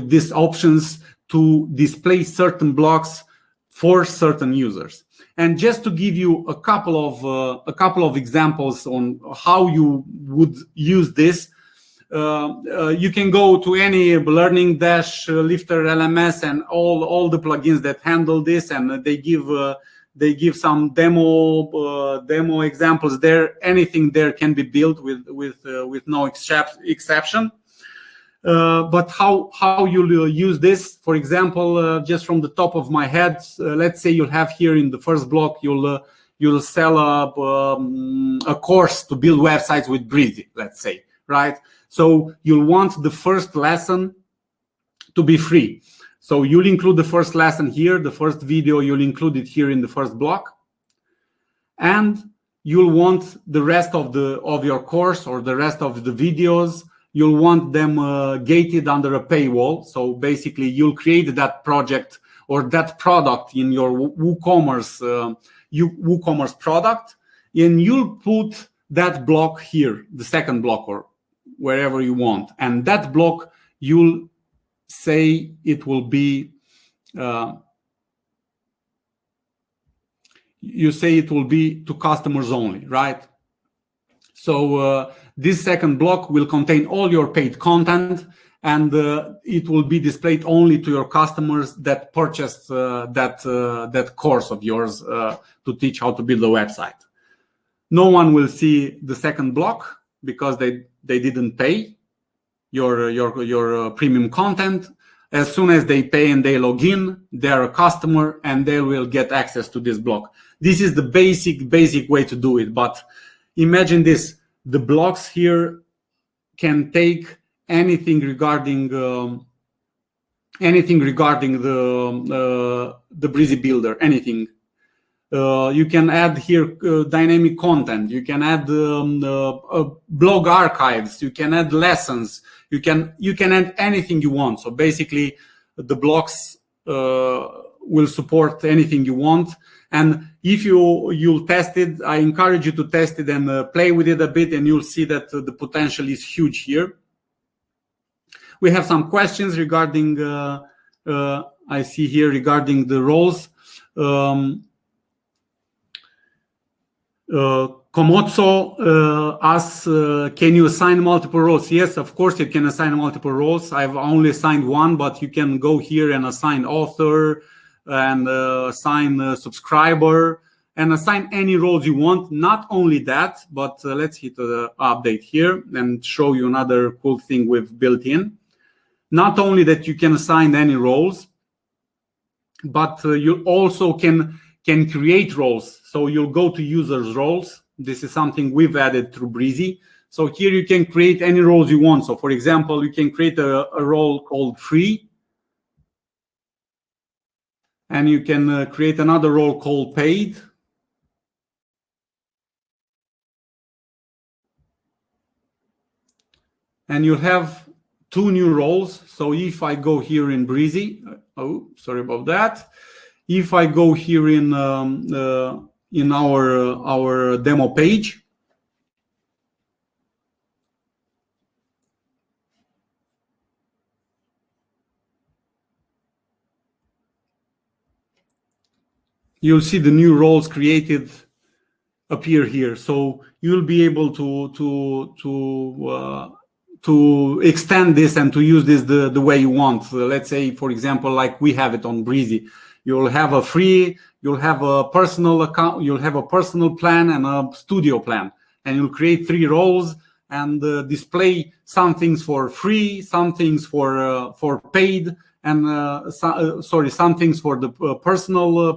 these options to display certain blocks for certain users. And just to give you a couple of examples on how you would use this, you can go to any Learning Dash, Lifter LMS, and all the plugins that handle this, and they give some demo examples there. Anything there can be built with no exception. But how you'll use this, for example, just from the top of my head, let's say you'll have here in the first block, you'll sell a course to build websites with Brizy, let's say, right? So you'll want the first lesson to be free. So you'll include the first lesson here, the first video, you'll include it here in the first block. And you'll want the rest of your course or the rest of the videos, you'll want them gated under a paywall. So basically you'll create that project or that product in your WooCommerce product, and you'll put that block here, the second block, or wherever you want. And that block, you'll say it will be, you say it will be to customers only, right? So this second block will contain all your paid content, and it will be displayed only to your customers that purchased that course of yours to teach how to build a website. No one will see the second block because they didn't pay your premium content. As soon as they pay and they log in, they're a customer and they will get access to this block. This is the basic way to do it. But imagine this: the blocks here can take anything regarding the Brizy Builder, anything. You can add here dynamic content. You can add blog archives. You can add lessons. You can add anything you want. So basically, the blocks will support anything you want. And if you'll test it, I encourage you to test it and play with it a bit, and you'll see that the potential is huge here. We have some questions regarding. I see here regarding the roles. Komotso asks, can you assign multiple roles? Yes, of course you can assign multiple roles. I've only assigned one, but you can go here and assign author and assign subscriber and assign any roles you want. Not only that, but let's hit the update here and show you another cool thing we've built in. Not only that you can assign any roles, but you also can can create roles. So you'll go to users roles. This is something we've added through Brizy. So here you can create any roles you want. So for example, you can create a role called free. And you can create another role called paid. And you'll have 2 new roles. So if I go here in Brizy, oh, sorry about that. If I go here in our demo page, you'll see the new roles created appear here. So you'll be able to extend this and to use this the way you want. So let's say, for example, like we have it on Brizy, you'll have a free, you'll have a personal account, you'll have a personal plan and a studio plan, and you'll create 3 roles and display some things for free, some things for paid, and some things for the personal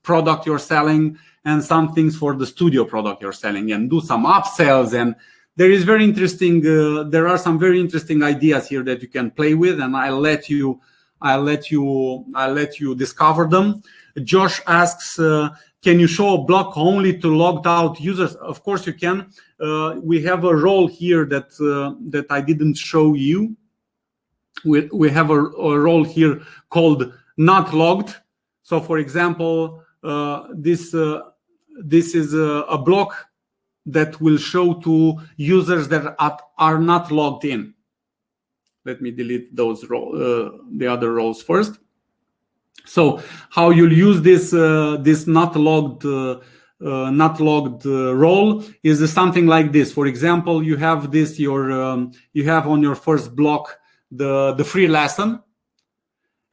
product you're selling, and some things for the studio product you're selling, and do some upsells. And there is very interesting. There are some very interesting ideas here that you can play with, and I'll let you discover them. Josh asks, can you show a block only to logged out users? Of course you can. We have a role here that I didn't show you. We have a role here called not logged. So for example, this is a block that will show to users that are not logged in. Let me delete those the other roles first. So how you'll use this not logged role is something like this. For example, you have this you have on your first block the free lesson,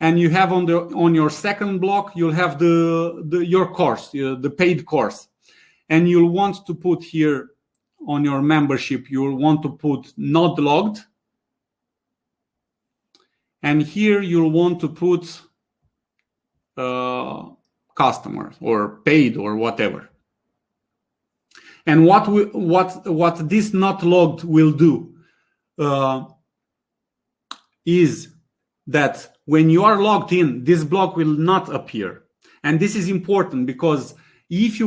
and you have on your second block you'll have your course, the paid course, and you'll want to put here on your membership, you'll want to put not logged, and here you'll want to put customers or paid or whatever. And what this not logged will do is that when you are logged in, this block will not appear. And this is important because if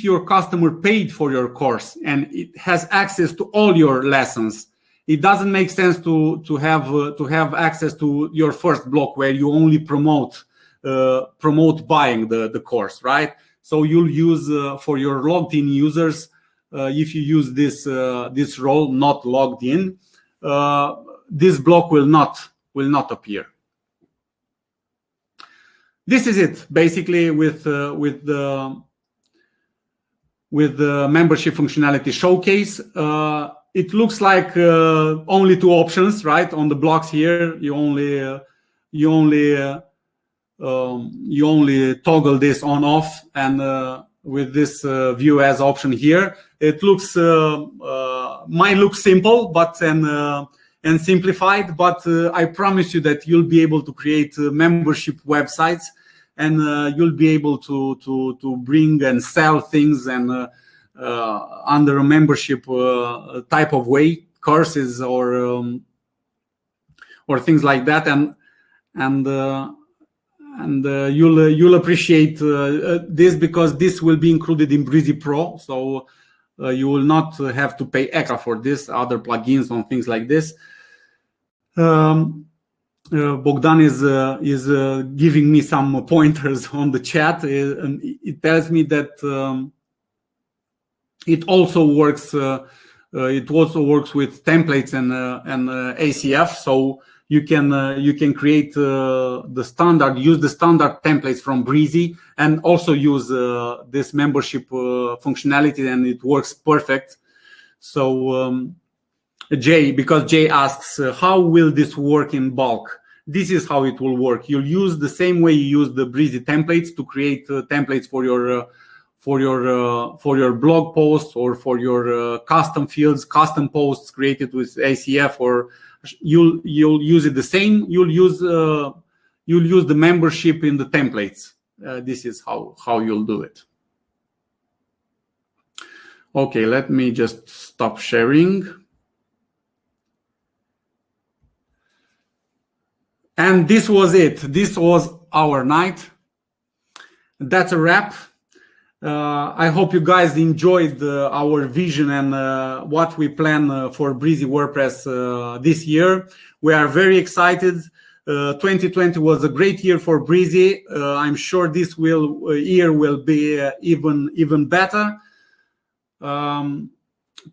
your customer paid for your course and it has access to all your lessons, it doesn't make sense to have access to your first block where you only promote buying the course, right? So you'll use for your logged in users, if you use this role not logged in, this block will not appear. This is it basically with the membership functionality showcase. It looks like only 2 options, right? On the blocks here, you only toggle this on off, and with this view as option here, it looks might look simple, but and simplified, but I promise you that you'll be able to create membership websites, and you'll be able to bring and sell things and under a membership type of way, courses or things like that, and you'll appreciate this because this will be included in Brizy Pro, so you will not have to pay extra for this, other plugins on things like this. Bogdan is giving me some pointers on the chat. It tells me that it also works with templates and ACF, so you can create the standard, use the standard templates from Brizy, and also use this membership functionality, and it works perfect. So because Jay asks, how will this work in bulk? This is how it will work. You'll use the same way you use the Brizy templates to create templates for your blog posts or for your custom fields, custom posts created with ACF, or you'll use it the same. You'll use the membership in the templates. this is how you'll do it. Okay, let me just stop sharing. And this was it. This was our night. That's a wrap. I hope you guys enjoyed our vision and what we plan for Brizy WordPress this year. We are very excited. 2020 was a great year for Brizy. I'm sure this year will be even better.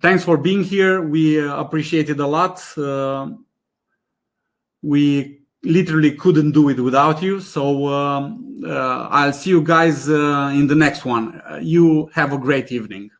Thanks for being here. We appreciate it a lot. We literally couldn't do it without you. So I'll see you guys in the next one. You have a great evening.